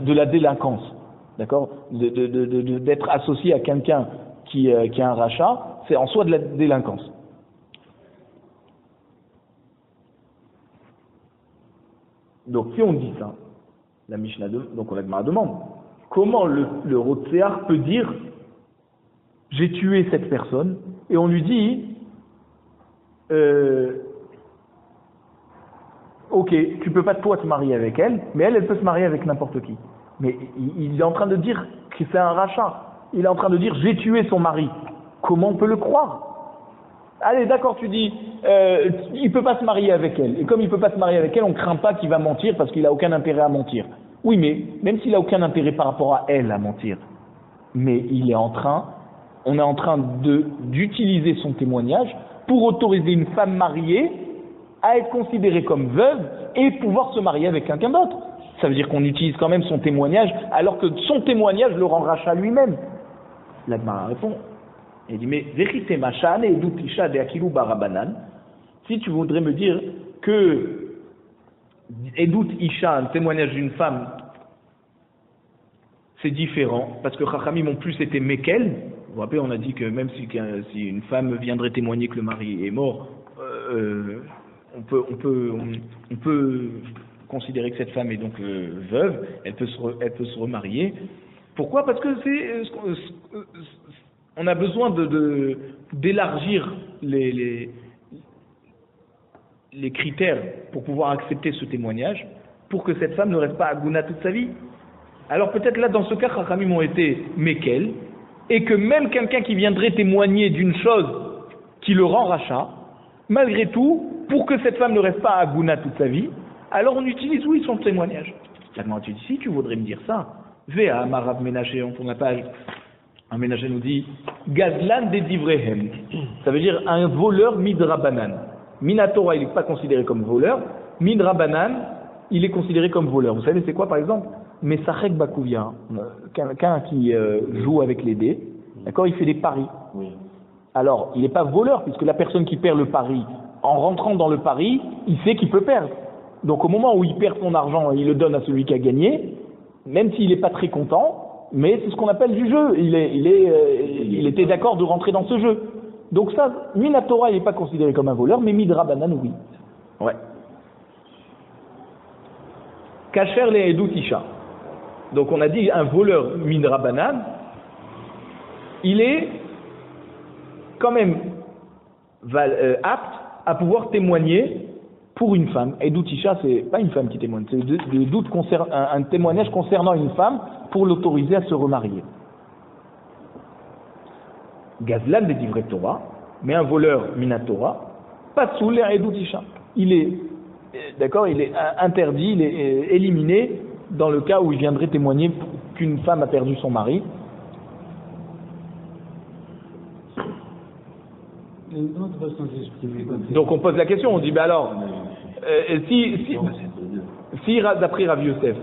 de la délinquance, d'accord? D'être associé à quelqu'un qui a un rachat, c'est en soi de la délinquance. Donc si on dit ça, la Mishnah donc la Gemara demande, comment le Rotséar peut dire j'ai tué cette personne et on lui dit ok, tu peux pas toi te marier avec elle, mais elle peut se marier avec n'importe qui. Mais il est en train de dire que c'est un rachat. Il est en train de dire j'ai tué son mari. Comment on peut le croire? Allez, d'accord, tu dis, il peut pas se marier avec elle. Et comme il peut pas se marier avec elle, on craint pas qu'il va mentir parce qu'il a aucun intérêt à mentir. Oui, mais même s'il a aucun intérêt par rapport à elle à mentir, mais on est en train d'utiliser son témoignage pour autoriser une femme mariée à être considérée comme veuve et pouvoir se marier avec quelqu'un d'autre. Ça veut dire qu'on utilise quand même son témoignage, alors que son témoignage le rend rachat lui-même. La Gemara répond, il dit, mais vérité machan et doutisha de akilu barabanan, si tu voudrais me dire que Edut Isha, un témoignage d'une femme, c'est différent, parce que Chachamim ont plus été Mekel. Vous vous rappelez, on a dit que même si une femme viendrait témoigner que le mari est mort, on peut considérer que cette femme est donc veuve, elle peut se remarier. Pourquoi? Parce que on a besoin d'élargir les critères pour pouvoir accepter ce témoignage, pour que cette femme ne reste pas à Gouna toute sa vie. Alors peut-être là, dans ce cas, Chachamim ont été Mekel, et que même quelqu'un qui viendrait témoigner d'une chose qui le rend rachat, malgré tout, pour que cette femme ne reste pas à Gouna toute sa vie, alors on utilise, oui, son témoignage. Maintenant, tu dis, si tu voudrais me dire ça, Véa, Marav Ménaché, on tourne la page, un Ménaché nous dit, Gazlan de Divrehem, ça veut dire un voleur midrabanan. Minatora, il n'est pas considéré comme voleur, midrabanan, il est considéré comme voleur. Vous savez, c'est quoi par exemple? Mesachek Bakouvia, quelqu'un qui joue avec les dés, d'accord, il fait des paris. Oui. Alors, il n'est pas voleur, puisque la personne qui perd le pari, en rentrant dans le pari, il sait qu'il peut perdre. Donc au moment où il perd son argent, il le donne à celui qui a gagné, même s'il n'est pas très content, mais c'est ce qu'on appelle du jeu. Il était d'accord de rentrer dans ce jeu. Donc ça, Minatora, il n'est pas considéré comme un voleur, mais Midrabanan, oui. Ouais. Kacher le Edut Isha. Donc on a dit un voleur Midrabanan, il est quand même apte à pouvoir témoigner pour une femme. Edut Isha, c'est pas une femme qui témoigne, c'est un témoignage concernant une femme pour l'autoriser à se remarier. Gazlan de Divrei Torah, mais un voleur Minatora, pas sous l'air Edut Isha. Il est, d'accord, il est interdit, il est éliminé dans le cas où il viendrait témoigner qu'une femme a perdu son mari. Donc on pose la question, on dit, ben alors, si d'après Rav Yosef,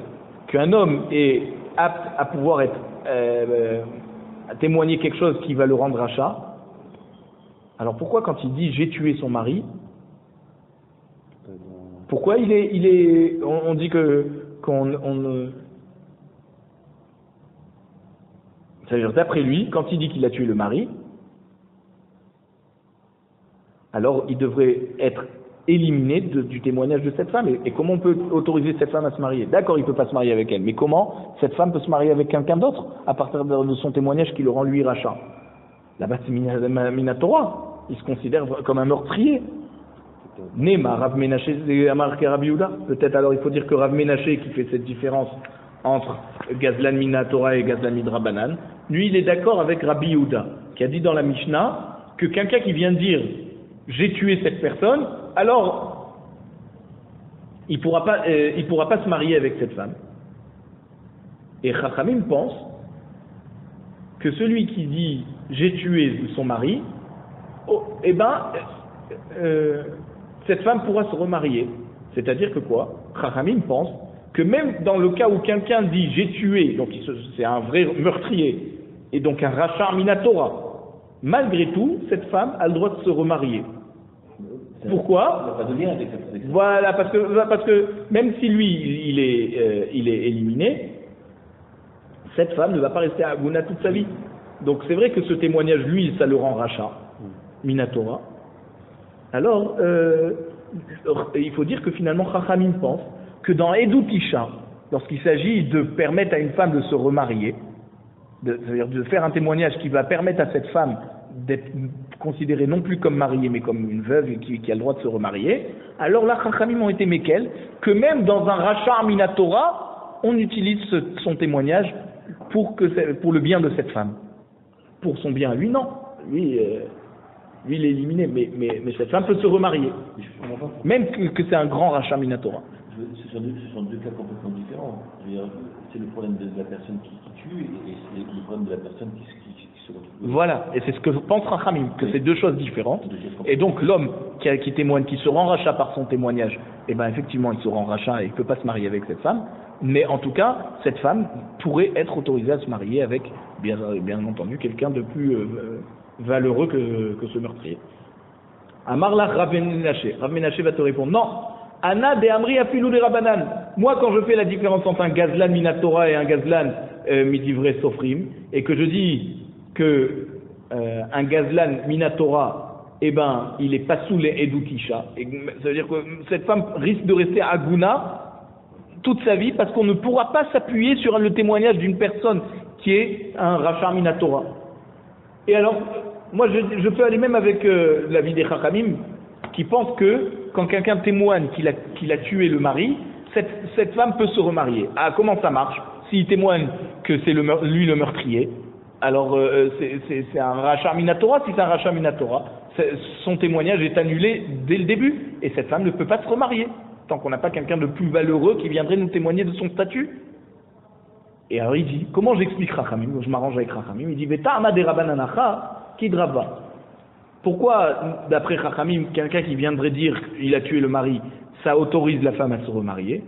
qu'un homme est apte à pouvoir être à témoigner quelque chose qui va le rendre rachat, alors pourquoi quand il dit j'ai tué son mari, pourquoi on dit c'est-à-dire d'après lui, quand il dit qu'il a tué le mari, alors il devrait être éliminé du témoignage de cette femme. Et comment on peut autoriser cette femme à se marier? D'accord, il ne peut pas se marier avec elle, mais comment cette femme peut se marier avec quelqu'un d'autre à partir de son témoignage qui le rend lui rachat? Là-bas c'est Minatora, il se considère comme un meurtrier. Nema, Rav Ménaché, c'est Amar Rabi Yehuda. Peut-être alors il faut dire que Rav Ménaché qui fait cette différence entre Gazlan Minatora et Gazlan Midrabanan, lui il est d'accord avec Rabbi Yehuda, qui a dit dans la Mishnah que quelqu'un qui vient dire j'ai tué cette personne, alors il pourra pas se marier avec cette femme. Et Chachamim pense que celui qui dit j'ai tué son mari, cette femme pourra se remarier. C'est-à-dire que quoi? Chachamim pense que même dans le cas où quelqu'un dit j'ai tué, donc c'est un vrai meurtrier, et donc un rachat minatora, malgré tout, cette femme a le droit de se remarier. Pourquoi? Voilà, parce que même si lui il est éliminé, cette femme ne va pas rester à Gouna toute sa vie. Donc c'est vrai que ce témoignage, lui, ça le rend rachat, minatora. Alors, il faut dire que finalement, Chachamim pense que dans Edut Isha, lorsqu'il s'agit de permettre à une femme de se remarier, c'est-à-dire de faire un témoignage qui va permettre à cette femme d'être considérée non plus comme mariée, mais comme une veuve qui a le droit de se remarier, alors là, Chachamim ont été Mekel, que même dans un rachat minatora, on utilise son témoignage pour le bien de cette femme. Pour son bien à lui, non. Lui, il est éliminé, mais cette femme peut se remarier. Même que c'est un grand rachat minatora. Ce sont deux cas complètement différents. C'est le problème de la personne qui tue et c'est le problème de la personne qui se retrouve. Voilà, et c'est ce que pense Rachamim, que c'est deux choses différentes. Et donc l'homme qui témoigne, qui se rend rachat par son témoignage, eh bien effectivement il se rend rachat et il ne peut pas se marier avec cette femme. mais en tout cas, cette femme pourrait être autorisée à se marier avec, bien entendu, quelqu'un de plus valeureux que ce meurtrier. Amarlach Rav Menaché. Rav Menaché va te répondre, non. Ana de Amri afilou de Rabanan. Moi, quand je fais la différence entre un gazlan minatora et un gazlan midivré sofrim, et que je dis que un gazlan minatora, eh ben, il est pasoul et edukisha. Ça veut dire que cette femme risque de rester aguna toute sa vie parce qu'on ne pourra pas s'appuyer sur le témoignage d'une personne qui est un rachar minatora. Et alors, moi, je peux aller même avec la vie des chachamim qui pensent que quand quelqu'un témoigne qu'il a tué le mari, cette femme peut se remarier. Ah, comment ça marche? S'il témoigne que c'est lui le meurtrier, alors c'est un rachar minatora. Si c'est un rachar minatora, son témoignage est annulé dès le début et cette femme ne peut pas se remarier tant qu'on n'a pas quelqu'un de plus valeureux qui viendrait nous témoigner de son statut. Et alors il dit, comment j'explique Rachamim? Je m'arrange avec Rachamim. Il dit, Veta'ama de Rabbananacha kidraba. Pourquoi, d'après Rachamim, quelqu'un qui viendrait dire il a tué le mari, ça autorise la femme à se remarier?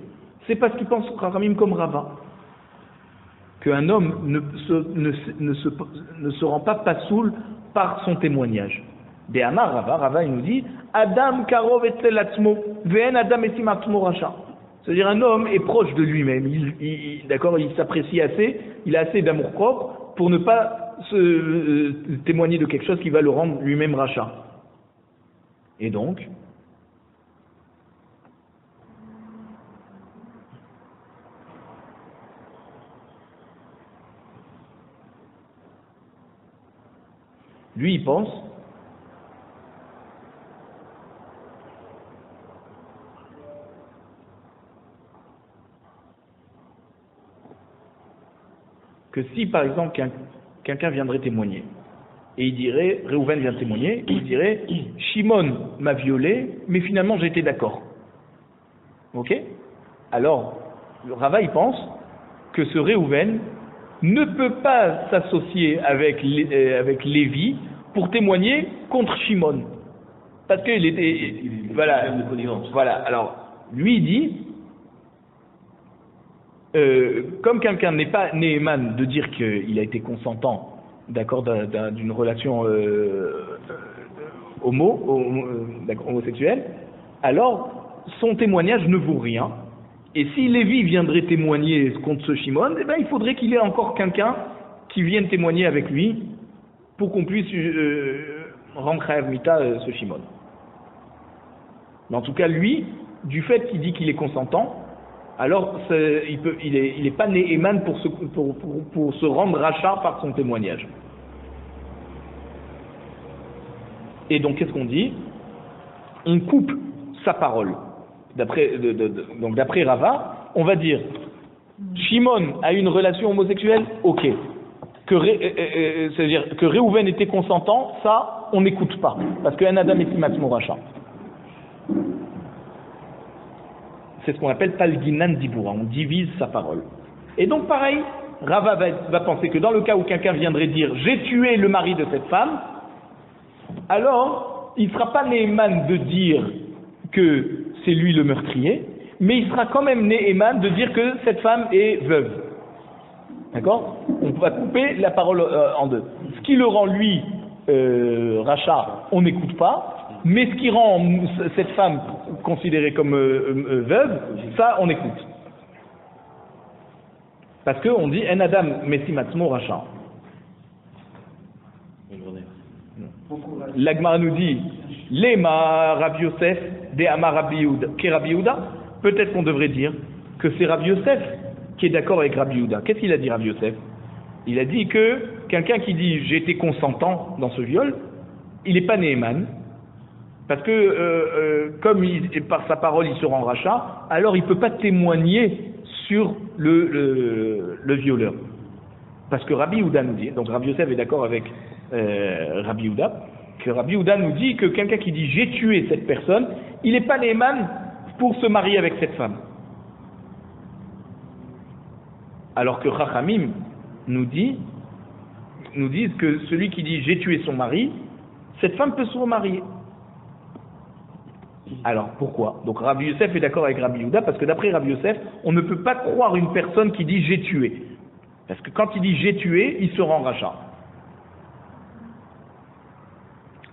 C'est parce qu'il pense Rachamim comme Rava. Qu'un homme ne se rend pas pasoul par son témoignage. De Amar Rava, il nous dit Adam karov etzel atzmo, ve'en Adam esim atzmo racha. C'est-à-dire un homme est proche de lui-même, d'accord, il s'apprécie assez, il a assez d'amour propre pour ne pas se témoigner de quelque chose qui va le rendre lui-même rachat. Et donc, lui il pense que si par exemple quelqu'un viendrait témoigner et il dirait, Réhouven vient témoigner, il dirait Shimon m'a violé mais finalement j'ai été d'accord, ok, alors le Rava il pense que ce Réhouven ne peut pas s'associer avec Lévi pour témoigner contre Shimon parce qu'il était voilà, alors lui il dit comme quelqu'un n'est pas néeman de dire qu'il a été consentant, d'accord, d'une relation homosexuelle, alors son témoignage ne vaut rien. Et si Lévi viendrait témoigner contre ce Shimon, eh ben, il faudrait qu'il y ait encore quelqu'un qui vienne témoigner avec lui pour qu'on puisse rendre Chayav Mita ce Shimon. Mais en tout cas, lui, du fait qu'il dit qu'il est consentant, alors il est pas néeman pour se rendre rachat par son témoignage. Et donc qu'est-ce qu'on dit? On coupe sa parole. Donc d'après Rava, on va dire Shimon a une relation homosexuelle, ok. C'est-à-dire que Réhouven était consentant, ça on n'écoute pas parce que un Adam est matzmo rachat. C'est ce qu'on appelle Palginan Dibura, on divise sa parole. Et donc pareil, Rava va penser que dans le cas où quelqu'un viendrait dire « j'ai tué le mari de cette femme », alors il ne sera pas néeman de dire que c'est lui le meurtrier, mais il sera quand même néeman de dire que cette femme est veuve. D'accord? On va couper la parole en deux. Ce qui le rend lui rachat, on n'écoute pas. Mais ce qui rend cette femme considérée comme veuve, ça on écoute. Parce qu'on dit En Adam Messimatzmo Racha. L'Agmara nous dit Lema Rabbi Yosef de Amar Rabbi Yehuda. Peut-être qu'on devrait dire que c'est Rabbi Yosef qui est d'accord avec Rabbi Yehuda. Qu'est-ce qu'il a dit Rabbi Yosef? Il a dit que quelqu'un qui dit j'ai été consentant dans ce viol, il n'est pas néeman. Parce que comme par sa parole il se rend rachat, alors il ne peut pas témoigner sur le violeur. Parce que Rabbi Yehuda nous dit, donc Rabbi Yosef est d'accord avec Rabbi Yehuda, que Rabbi Yehuda nous dit que quelqu'un qui dit j'ai tué cette personne, il n'est pas néeman pour se marier avec cette femme. Alors que Chachamim nous disent que celui qui dit j'ai tué son mari, cette femme peut se remarier. Alors, pourquoi? Donc Rabbi Yosef est d'accord avec Rabbi Yehuda, parce que d'après Rabbi Yosef, on ne peut pas croire une personne qui dit « j'ai tué ». Parce que quand il dit « j'ai tué », il se rend rachat.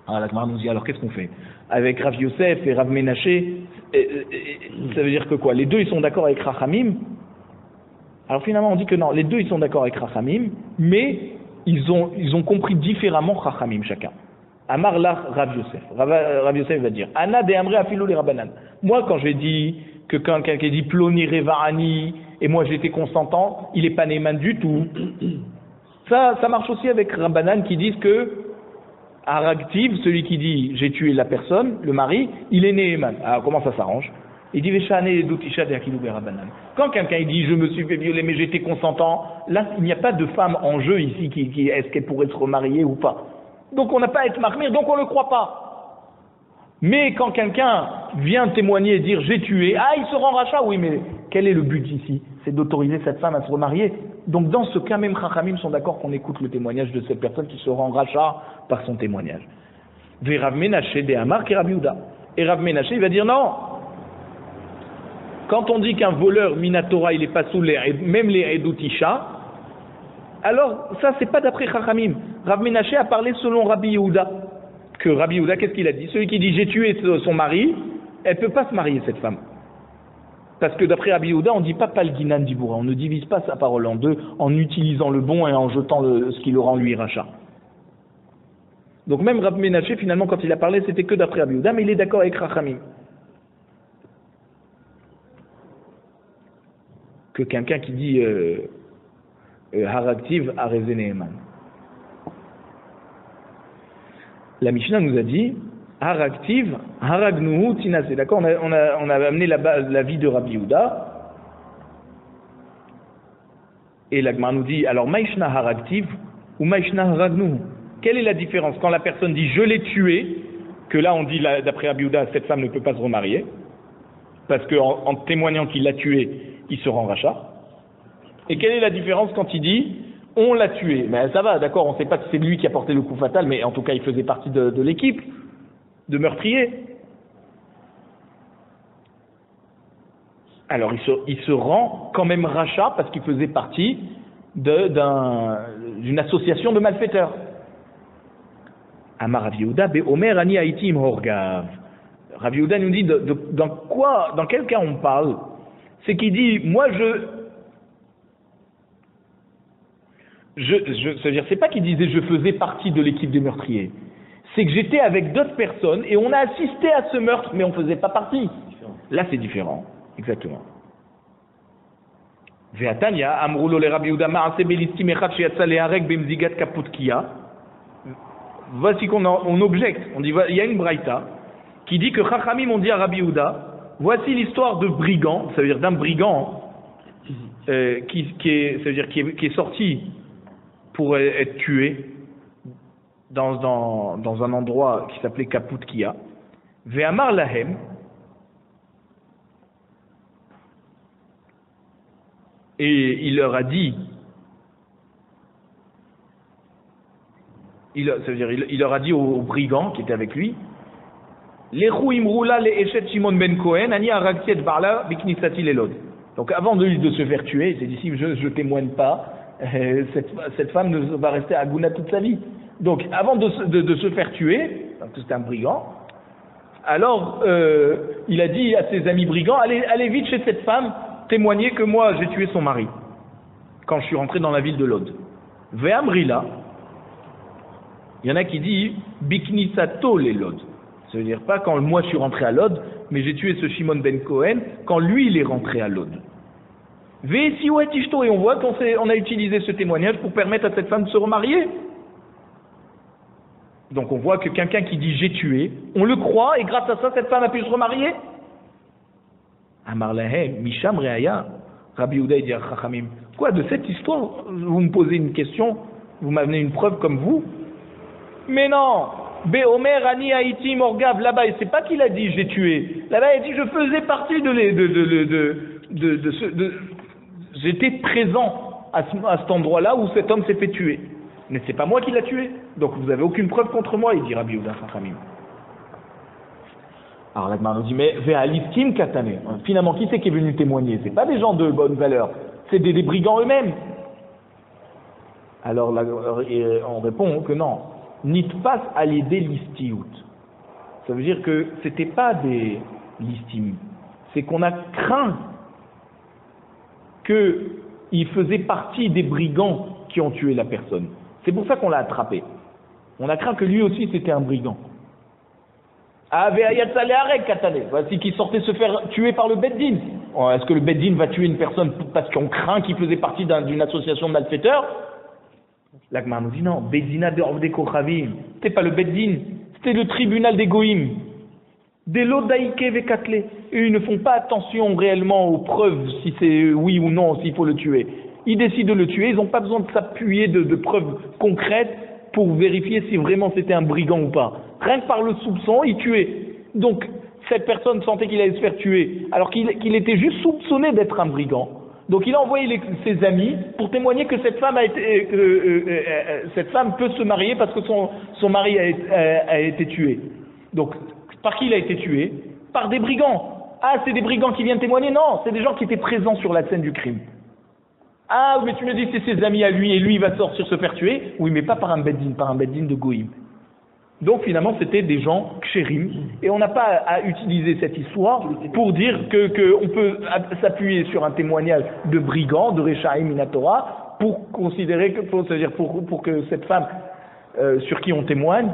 Alors la Gemara nous dit, alors qu'est-ce qu'on fait? Avec Rav Yosef et Rav Menaché, ça veut dire que quoi? Les deux ils sont d'accord avec Rachamim? Alors finalement on dit que non, les deux ils sont d'accord avec Rachamim, mais ils ont compris différemment Rachamim chacun. Amar la Rav Yosef. Rav Yosef va dire, Anna de Amre afilo les Rabbanan. Moi quand j'ai dit que quand quelqu'un dit Ploni Revarani, et moi j'étais consentant, il est pas Néman du tout. Ça marche aussi avec Rabbanan qui disent que Haragtiv, celui qui dit j'ai tué la personne, le mari, il est Néman. Alors comment ça s'arrange? Il dit Veshane Doutisha de Akilou Berabanan. Quand quelqu'un dit je me suis fait violer mais j'étais consentant, là il n'y a pas de femme en jeu ici qui est-ce qu'elle pourrait se remarier ou pas. Donc on n'a pas à être marmire, donc on ne le croit pas. Mais quand quelqu'un vient témoigner et dire j'ai tué, il se rend rachat, oui mais quel est le but ici? C'est d'autoriser cette femme à se remarier. Donc dans ce cas même Chachamim sont d'accord qu'on écoute le témoignage de cette personne qui se rend rachat par son témoignage. Ve Rav Menaché de Amar et Rabbi Yehuda. Et Rav Menaché il va dire non. Quand on dit qu'un voleur Minatora il est pas sous même les Edoutisha, alors ça c'est pas d'après Chachamim. Rav Menaché a parlé selon Rabbi Yehuda. Que Rabbi Yehuda qu'est-ce qu'il a dit? Celui qui dit j'ai tué son mari, elle peut pas se marier cette femme. Parce que d'après Rabbi Yehuda, on ne dit pas Palginan Diboura, on ne divise pas sa parole en deux en utilisant le bon et en jetant ce qui le rend lui rachat. Donc même Rav Menaché, finalement, quand il a parlé, c'était que d'après Rabbi Yehuda, mais il est d'accord avec Rachamim. Que quelqu'un qui dit Haragtiv Areze Neeman. La Mishnah nous a dit Haragtiv, Haragnuhu Tinase. D'accord, on a amené la vie de Rabbi Yehuda. Et la Gemara nous dit, alors Maïshna Haragtiv ou Maïshna Haragnuhu. Quelle est la différence quand la personne dit je l'ai tué, que là on dit d'après Rabbi Yehuda, cette femme ne peut pas se remarier, parce qu'en témoignant qu'il l'a tué, il se rend rachat. Et quelle est la différence quand il dit on l'a tué? Mais ça va, d'accord, on ne sait pas si c'est lui qui a porté le coup fatal, mais en tout cas il faisait partie de l'équipe de meurtriers. Alors il se rend quand même rachat parce qu'il faisait partie d'une association de malfaiteurs. Amar Rav Yehuda be Omer ani haïti im horgav. Rav Yehuda nous dit dans quel cas on parle? C'est qu'il dit moi c'est-à-dire c'est pas qu'il disait je faisais partie de l'équipe des meurtriers. C'est que j'étais avec d'autres personnes et on a assisté à ce meurtre, mais on ne faisait pas partie. Là, c'est différent. Exactement. Ve'atanya, amrulo le Rabbi Yehuda ma'ase belistim echad sheyatsa leharek bemzigat kaputkiya. Voici qu'on objecte. On dit, il y a une braïta qui dit que Chachamim ont dit à Rabbi Yehuda, voici l'histoire de brigand, ça veut dire d'un brigand qui est sorti pour être tué dans un endroit qui s'appelait Kaputkiya. Ve'amar lahem, et il leur a dit, il leur a dit aux brigands qui étaient avec lui, Lechu imrula le eshet Shimon ben Kohen ani aragti et barla biknisati lelod. Donc avant de se faire tuer, il s'est dit si je témoigne pas, cette femme va rester à Gouna toute sa vie. Donc, avant de se faire tuer, parce que c'était un brigand, alors il a dit à ses amis brigands, allez vite chez cette femme, témoignez que moi j'ai tué son mari, quand je suis rentré dans la ville de Lod. Ve'amrila, il y en a qui disent, Biknisato les Lod. Ça veut dire pas quand moi je suis rentré à Lod, mais j'ai tué ce Shimon ben Kohen, quand lui il est rentré à Lod. Ve'esiou et Ishto, et on voit qu'on a utilisé ce témoignage pour permettre à cette femme de se remarier. Donc on voit que quelqu'un qui dit j'ai tué, on le croit et grâce à ça cette femme a pu se remarier. Amar lahem misham reaya. Rabbi Yehuda dit à Chachamim, quoi de cette histoire? Vous me posez une question, vous m'amenez une preuve comme vous? Mais non, Be Omer ani haïti morgav, là-bas, et c'est pas qu'il a dit j'ai tué. Là-bas il a dit je faisais partie j'étais présent à cet endroit-là où cet homme s'est fait tuer. Mais c'est pas moi qui l'a tué. Donc vous avez aucune preuve contre moi, il dit Rabbi Yehuda Chachamim. Alors la Gemara nous dit, mais ve'aliskim katane. Finalement, qui c'est qui est venu témoigner? C'est pas des gens de bonne valeur, c'est des brigands eux-mêmes. Alors on répond que non. Nitpas à l'idée listiout. Ça veut dire que c'était pas des listim. C'est qu'on a craint qu'il faisait partie des brigands qui ont tué la personne. C'est pour ça qu'on l'a attrapé. On a craint que lui aussi c'était un brigand. Voici qu'il sortait se faire tuer par le Beddin. Est-ce que le Beddin va tuer une personne parce qu'on craint qu'il faisait partie d'une association de malfaiteurs? L'Agmar nous dit non, Beddina de Ovde Kochavim. C'était pas le Beddin, c'était le tribunal des Goïm. Des Lodaïke Vekatle. Eux, ils ne font pas attention réellement aux preuves, si c'est oui ou non, s'il faut le tuer. Ils décident de le tuer, ils n'ont pas besoin de s'appuyer de preuves concrètes pour vérifier si vraiment c'était un brigand ou pas. Rien que par le soupçon, il tuait. Donc, cette personne sentait qu'il allait se faire tuer, alors qu'il était juste soupçonné d'être un brigand. Donc, il a envoyé ses amis pour témoigner que cette femme peut se marier parce que son mari a été tué. Donc, par qui il a été tué? Par des brigands. Ah, c'est des brigands qui viennent témoigner? Non, c'est des gens qui étaient présents sur la scène du crime. Ah, mais tu me dis que c'est ses amis à lui et lui il va sortir se faire tuer? Oui, mais pas par un beddin, par un beddin de Goïm. Donc finalement c'était des gens kshérim et on n'a pas à utiliser cette histoire pour dire qu'on peut s'appuyer sur un témoignage de brigand, de Rechaim Minatora, pour considérer que, c'est-à-dire pour que cette femme sur qui on témoigne,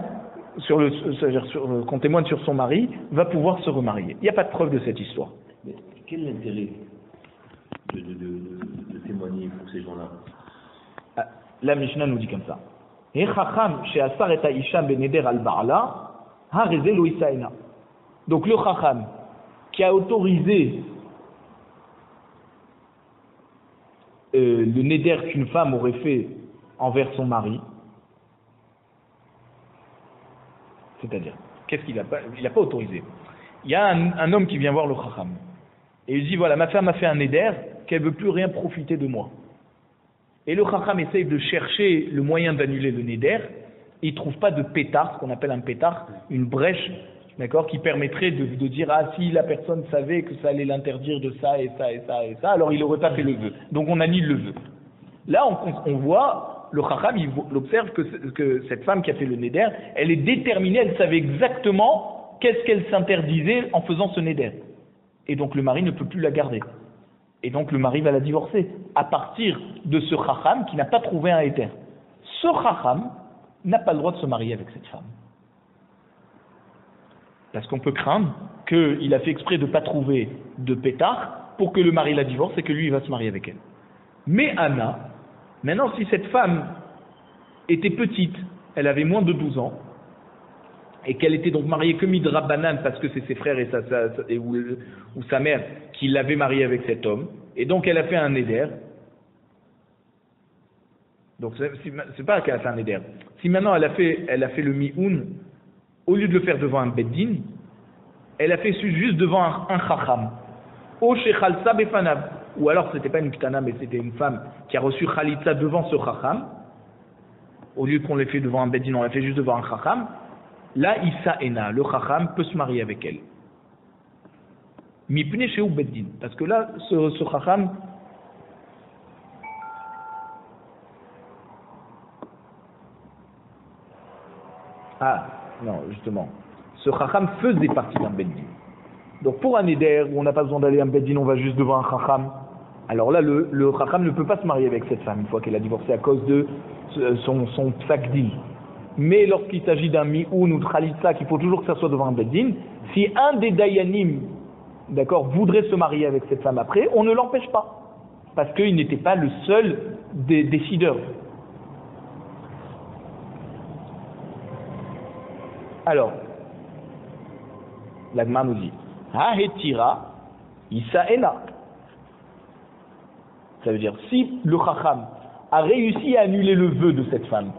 qu'on témoigne sur son mari, va pouvoir se remarier. Il n'y a pas de preuve de cette histoire. Mais quel est l'intérêt de témoigner pour ces gens-là? La Mishnah nous dit comme ça. Donc le Chacham qui a autorisé le neder qu'une femme aurait fait envers son mari, c'est-à-dire, qu'est-ce qu'il n'a pas, il n'a pas autorisé. Il y a un homme qui vient voir le Chacham et il dit voilà, ma femme a fait un neder qu'elle ne veut plus rien profiter de moi. Et le Chacham essaye de chercher le moyen d'annuler le neder. Il ne trouve pas de pétard, ce qu'on appelle un pétard, une brèche, d'accord, qui permettrait de dire ah si la personne savait que ça allait l'interdire de ça et ça et ça et ça, alors il n'aurait pas fait le vœu. Donc on annule le vœu. Là on voit le Chacham, il observe que cette femme qui a fait le neder, elle est déterminée, elle savait exactement qu'est-ce qu'elle s'interdisait en faisant ce neder. Et donc le mari ne peut plus la garder. Et donc le mari va la divorcer à partir de ce Chacham qui n'a pas trouvé un éther. Ce Chacham n'a pas le droit de se marier avec cette femme. Parce qu'on peut craindre qu'il a fait exprès de ne pas trouver de pétard pour que le mari la divorce et que lui il va se marier avec elle. Mais Anna, maintenant si cette femme était petite, elle avait moins de 12 ans, et qu'elle était donc mariée que midrabanan parce que c'est ses frères ou sa mère qui l'avaient mariée avec cet homme, et donc elle a fait un neder. Donc c'est pas qu'elle a fait un neder. Si maintenant elle a fait le mi'oun, au lieu de le faire devant un beddin, elle a fait juste devant un chacham. Ou shechalsa befanav. Ou alors c'était pas une ktana mais c'était une femme qui a reçu khalitza devant ce chacham. Au lieu qu'on l'ait fait devant un beddin, on l'a fait juste devant un chacham. Là, Issa Ena, le Chacham peut se marier avec elle. Mipne chez Beddin. Parce que là, ce Chacham, non, justement. Ce Chacham faisait partie d'un Beddin. Donc pour un Neder, où on n'a pas besoin d'aller à un Beddin, on va juste devant un Chacham. Alors là, le Chacham ne peut pas se marier avec cette femme, une fois qu'elle a divorcé à cause de son psakdin. Mais lorsqu'il s'agit d'un mi'oun ou de khalitza, qu'il faut toujours que ça soit devant un beddin, si un des dayanim, d'accord, voudrait se marier avec cette femme après, on ne l'empêche pas. Parce qu'il n'était pas le seul des décideurs. Alors, l'Agma nous dit, Ha'hetira, Isa'ena. Ça veut dire, si le Chacham a réussi à annuler le vœu de cette femme,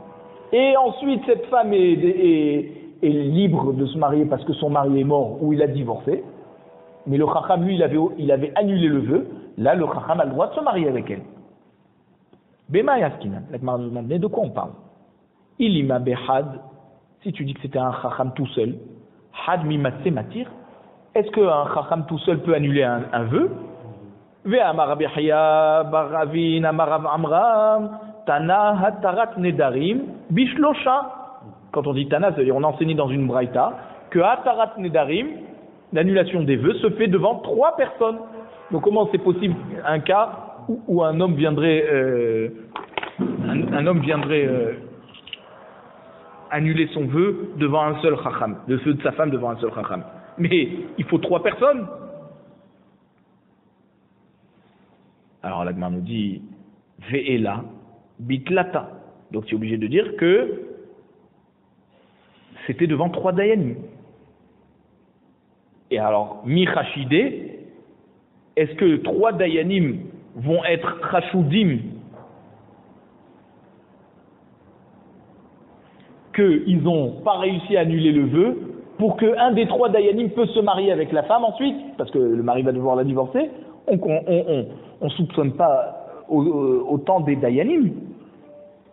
et ensuite cette femme est libre de se marier parce que son mari est mort ou il a divorcé, mais le Chacham, lui, il avait annulé le vœu, là le Chacham a le droit de se marier avec elle. Bema yaskinan, la Gemara nous demande, de quoi on parle? Ilima behad, si tu dis que c'était un Chacham tout seul, had mimatse matir, est-ce qu'un chacham tout seul peut annuler un vœu? Ve'amar Rabbi Chaya bar Ravin amar Rav Amram Tana hatarat nedarim bishlosha. Quand on dit Tana, c'est-à-dire on a enseigné dans une braïta que hatarat nedarim, l'annulation des vœux, se fait devant 3 personnes. Donc comment c'est possible un cas où un homme viendrait annuler son vœu devant un seul chacham, le vœu de sa femme devant un seul chacham? Mais il faut 3 personnes. Alors la Gemara nous dit Ve'ela bitlata. Donc tu es obligé de dire que c'était devant 3 dayanim. Et alors, mi-chashide, est-ce que 3 dayanim vont être chashudim, qu'ils n'ont pas réussi à annuler le vœu, pour qu'un des 3 dayanim peut se marier avec la femme ensuite, parce que le mari va devoir la divorcer? On soupçonne pas autant des dayanim.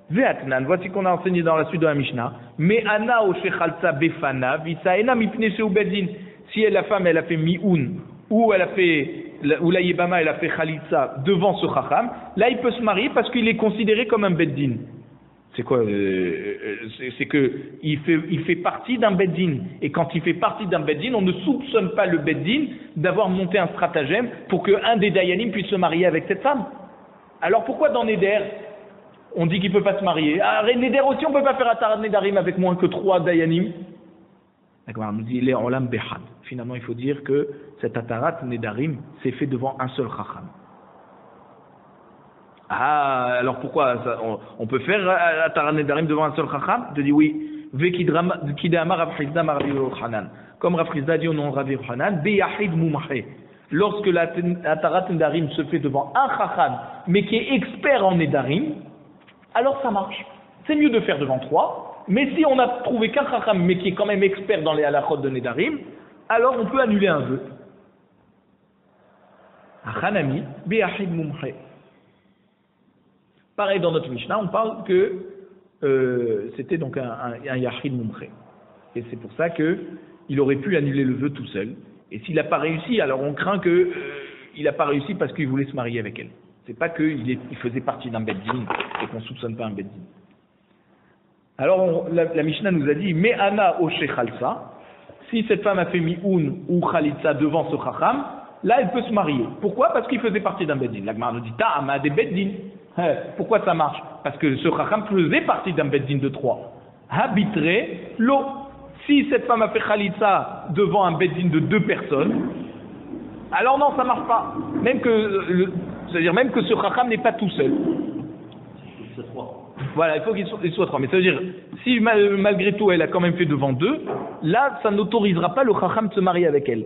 Ve'atnan, voici qu'on a enseigné dans la suite de la Mishnah. Mais ana o shechalsa befana visaena mipne sheu bedin. Si la femme elle a fait mi'un ou la yébama elle a fait khalitsa devant ce chacham, là il peut se marier parce qu'il est considéré comme un beddin. C'est quoi? C'est que il fait partie d'un beddin. Et quand il fait partie d'un beddin, on ne soupçonne pas le beddin d'avoir monté un stratagème pour qu'un des dayanim puisse se marier avec cette femme. Alors pourquoi dans Neder on dit qu'il ne peut pas se marier? Ah, Neder aussi on ne peut pas faire Atarat Nedarim avec moins que 3 dayanim. On nous dit, olam behad. Finalement, il faut dire que cet Atarat Nedarim s'est fait devant un seul chacham. Ah, alors pourquoi ça, on peut faire Atarat Nedarim devant un seul chacham? Je dis oui. Comme Rav Chizda dit au nom de Rav Yochanan, beyahid mumche. Lorsque l'Atarat Nedarim se fait devant un chacham, mais qui est expert en Nedarim, alors ça marche. C'est mieux de faire devant 3. Mais si on n'a trouvé qu'un chacham, mais qui est quand même expert dans les halachot de Nedarim, alors on peut annuler un vœu. Hanami, be'achid mumche. Pareil dans notre Mishnah, on parle que c'était donc un yachid mumche. Et c'est pour ça qu'il aurait pu annuler le vœu tout seul. Et s'il n'a pas réussi, alors on craint qu'il n'a pas réussi parce qu'il voulait se marier avec elle. C'est pas qu'il faisait partie d'un beddin et qu'on ne soupçonne pas un beddin. Alors la Mishnah nous a dit mais ana o shechalsa, si cette femme a fait mi'un ou khalitsa devant ce chacham, là elle peut se marier. Pourquoi? Parce qu'il faisait partie d'un beddin. La Gemara nous dit ta'ama des beddin. Pourquoi ça marche? Parce que ce chacham faisait partie d'un beddin de 3. Habitre lo. Si cette femme a fait khalitsa devant un beddin de 2 personnes, alors non, ça marche pas. C'est-à-dire même que ce chacham n'est pas tout seul. Voilà, il faut qu'il soit 3. Mais ça veut dire, si malgré tout elle a quand même fait devant 2, là ça n'autorisera pas le chacham de se marier avec elle.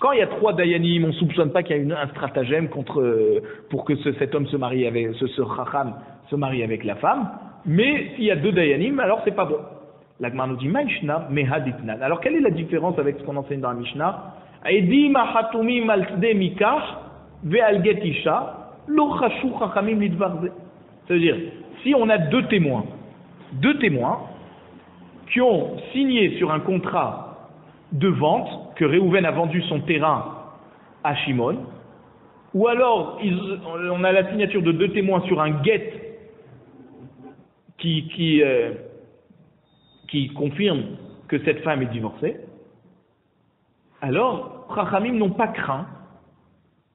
Quand il y a 3 dayanim, on ne soupçonne pas qu'il y a un stratagème pour que cet homme se marie avec, ce chacham se marie avec la femme. Mais s'il y a 2 dayanim, alors c'est pas bon. La Gemara nous dit Maishna mehaditnan. Alors quelle est la différence avec ce qu'on enseigne dans la Mishnah? Edim achatumi maltde mikach ve'al get isha lo chashu chachamim lidvarze. C'est-à-dire, si on a 2 témoins qui ont signé sur un contrat de vente que Réhouven a vendu son terrain à Shimon, ou alors on a la signature de 2 témoins sur un get qui confirme que cette femme est divorcée, alors Chachamim n'ont pas craint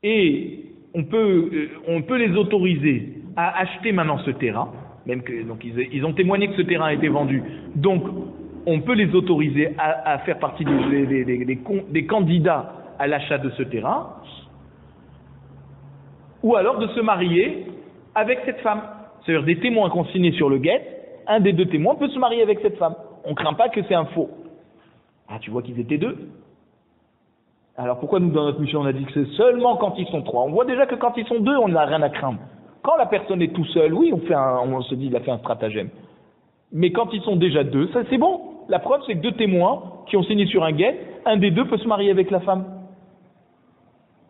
et on peut les autoriser à acheter maintenant ce terrain, même que donc ils ont témoigné que ce terrain a été vendu, donc on peut les autoriser à faire partie des candidats à l'achat de ce terrain, ou alors de se marier avec cette femme. C'est-à-dire des témoins qui ont signé sur le guet, un des 2 témoins peut se marier avec cette femme. On ne craint pas que c'est un faux. Ah, tu vois qu'ils étaient 2. Alors pourquoi nous dans notre mission on a dit que c'est seulement quand ils sont 3? On voit déjà que quand ils sont 2, on n'a rien à craindre. Quand la personne est tout seul, oui, on se dit il a fait un stratagème. Mais quand ils sont déjà 2, ça c'est bon. La preuve c'est que 2 témoins qui ont signé sur un guet, un des 2 peut se marier avec la femme.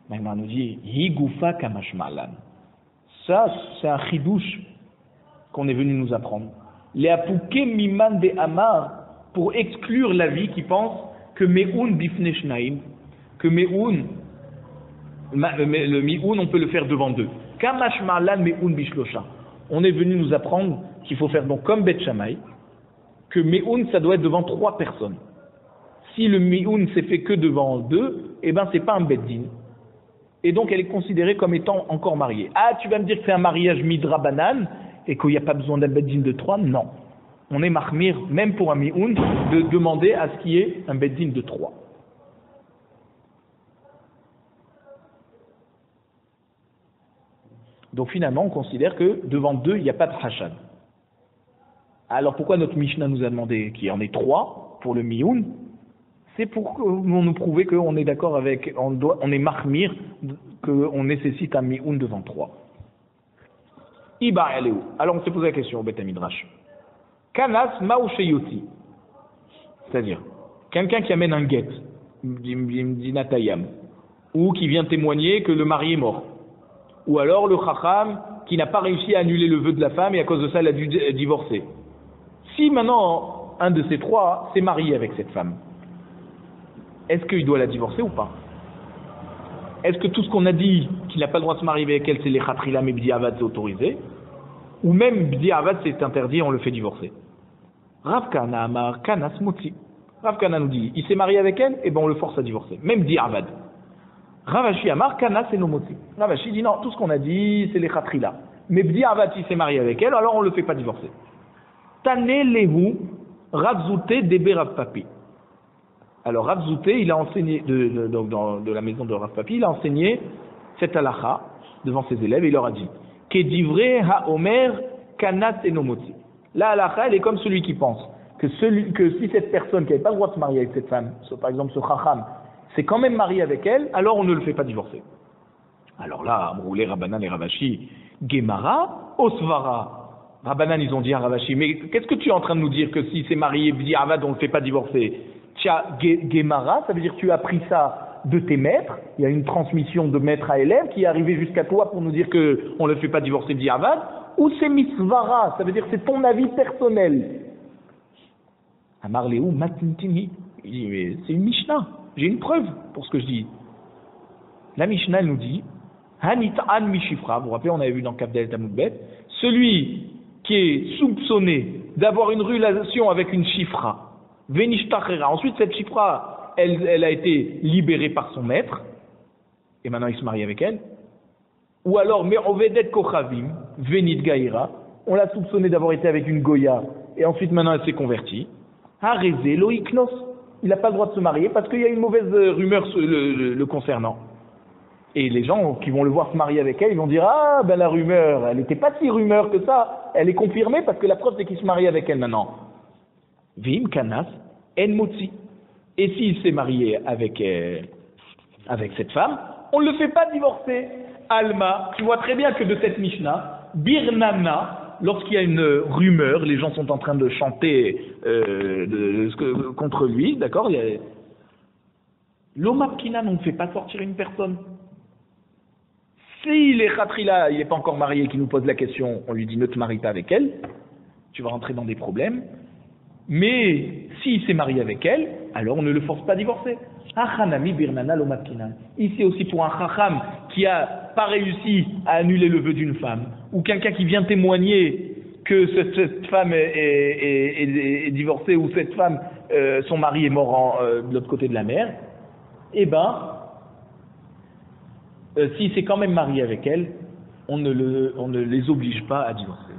Maintenant on nous dit Higufa kamashmalan. Ça c'est un chidouche qu'on est venu nous apprendre. Les apouké miman de amar, pour exclure l'avis qui pense que me'un bifne shnaim, que Me'oun, le Mi'oun, on peut le faire devant deux. Kamash Marlan Me'oun Bishlosha. On est venu nous apprendre qu'il faut faire donc comme Bet Shammai, que Me'oun, ça doit être devant 3 personnes. Si le Mi'oun s'est fait que devant 2, eh ben c'est pas un Beddin. Et donc elle est considérée comme étant encore mariée. Ah, tu vas me dire que c'est un mariage Midra Banane et qu'il n'y a pas besoin d'un Beddin de 3? Non. On est mahmir, même pour un Mi'oun, de demander à ce qu'il y ait un Beddin de 3. Donc finalement, on considère que devant 2, il n'y a pas de Hashad. Alors pourquoi notre Mishnah nous a demandé qu'il y en ait 3 pour le Mi'oun? C'est pour nous prouver qu'on est d'accord avec, on est mahmir, qu'on nécessite un Mi'oun devant 3. Iba Aleu. Alors on s'est posé la question au Beth Midrash. Kanas Ma'usheyoti. C'est-à-dire, quelqu'un qui amène un guet, Dinatayam, ou qui vient témoigner que le mari est mort. Ou alors le Chacham qui n'a pas réussi à annuler le vœu de la femme et à cause de ça elle a dû divorcer. Si maintenant un de ces 3 s'est marié avec cette femme, est-ce qu'il doit la divorcer ou pas? Est-ce que tout ce qu'on a dit qu'il n'a pas le droit de se marier avec elle, c'est les Khatrila mais Bdi Avad c'est autorisé? Ou même Bdi Avad c'est interdit, on le fait divorcer? Rav Kana Amar Kanas Motzi. Rav Kana nous dit, il s'est marié avec elle, et ben on le force à divorcer. Même Bdi Avad. Ravashi Amar Kanas et Nomotzi. Ravashi dit non, tout ce qu'on a dit, c'est les Khatrila. Mais Bdi Avad, il s'est marié avec elle, alors on ne le fait pas divorcer. Tane Lehu Rav Zouté Debe Rav Papi. Alors Rav Zouté, il a enseigné, de la maison de Rav Papi, il a enseigné cette halakha devant ses élèves, et il leur a dit Kedivre ha-omer Kanas et Nomotzi. La halakha, elle est comme celui qui pense que si cette personne qui n'avait pas le droit de se marier avec cette femme, par exemple ce Chacham, c'est quand même marié avec elle, alors on ne le fait pas divorcer. Alors là, Amroulé, Rabbanan et Ravashi, Gemara, Osvara. Rabbanan, ils ont dit à Ravashi, mais qu'est-ce que tu es en train de nous dire que si c'est marié, Bdi Avad, on ne le fait pas divorcer? Tiens, Gemara, ça veut dire que tu as appris ça de tes maîtres, il y a une transmission de maître à élève qui est arrivée jusqu'à toi pour nous dire qu'on ne le fait pas divorcer Bdi Avad, ou c'est Misvara, ça veut dire que c'est ton avis personnel. Amar Léou, Matintini. Il dit, mais c'est une Mishnah. J'ai une preuve pour ce que je dis. La Mishnah elle nous dit Hanit'an Mishifra, vous vous rappelez, on avait vu dans Kavdel Tamoudbet, celui qui est soupçonné d'avoir une relation avec une Shifra, Venishtachera, ensuite cette Shifra, elle a été libérée par son maître, et maintenant il se marie avec elle, ou alors Me'ovedet Kochavim, Venit Gaïra, on l'a soupçonné d'avoir été avec une Goya, et ensuite maintenant elle s'est convertie, Hareze Loïknos. Il n'a pas le droit de se marier parce qu'il y a une mauvaise rumeur le concernant. Et les gens qui vont le voir se marier avec elle, ils vont dire ah ben la rumeur, elle n'était pas si rumeur que ça, elle est confirmée parce que la preuve c'est qu'il se marie avec elle maintenant. Vim Kanas En Motzi. Et s'il s'est marié avec cette femme, on ne le fait pas divorcer. Alma, tu vois très bien que de cette Mishnah, Birnana, lorsqu'il y a une rumeur, les gens sont en train de chanter contre lui, d'accord? L'Omapkinan, on ne fait pas sortir une personne. Si les Khatrila, il n'est pas encore marié, qui nous pose la question, on lui dit ne te marie pas avec elle, tu vas rentrer dans des problèmes. Mais s'il s'est marié avec elle, alors on ne le force pas à divorcer. Achanami birnana l'Omapkinan. Ici aussi pour un Chacham qui a pas réussi à annuler le vœu d'une femme, ou quelqu'un qui vient témoigner que cette femme est divorcée, ou cette femme, son mari est mort de l'autre côté de la mer, eh ben, si c'est quand même marié avec elle, on ne les oblige pas à divorcer.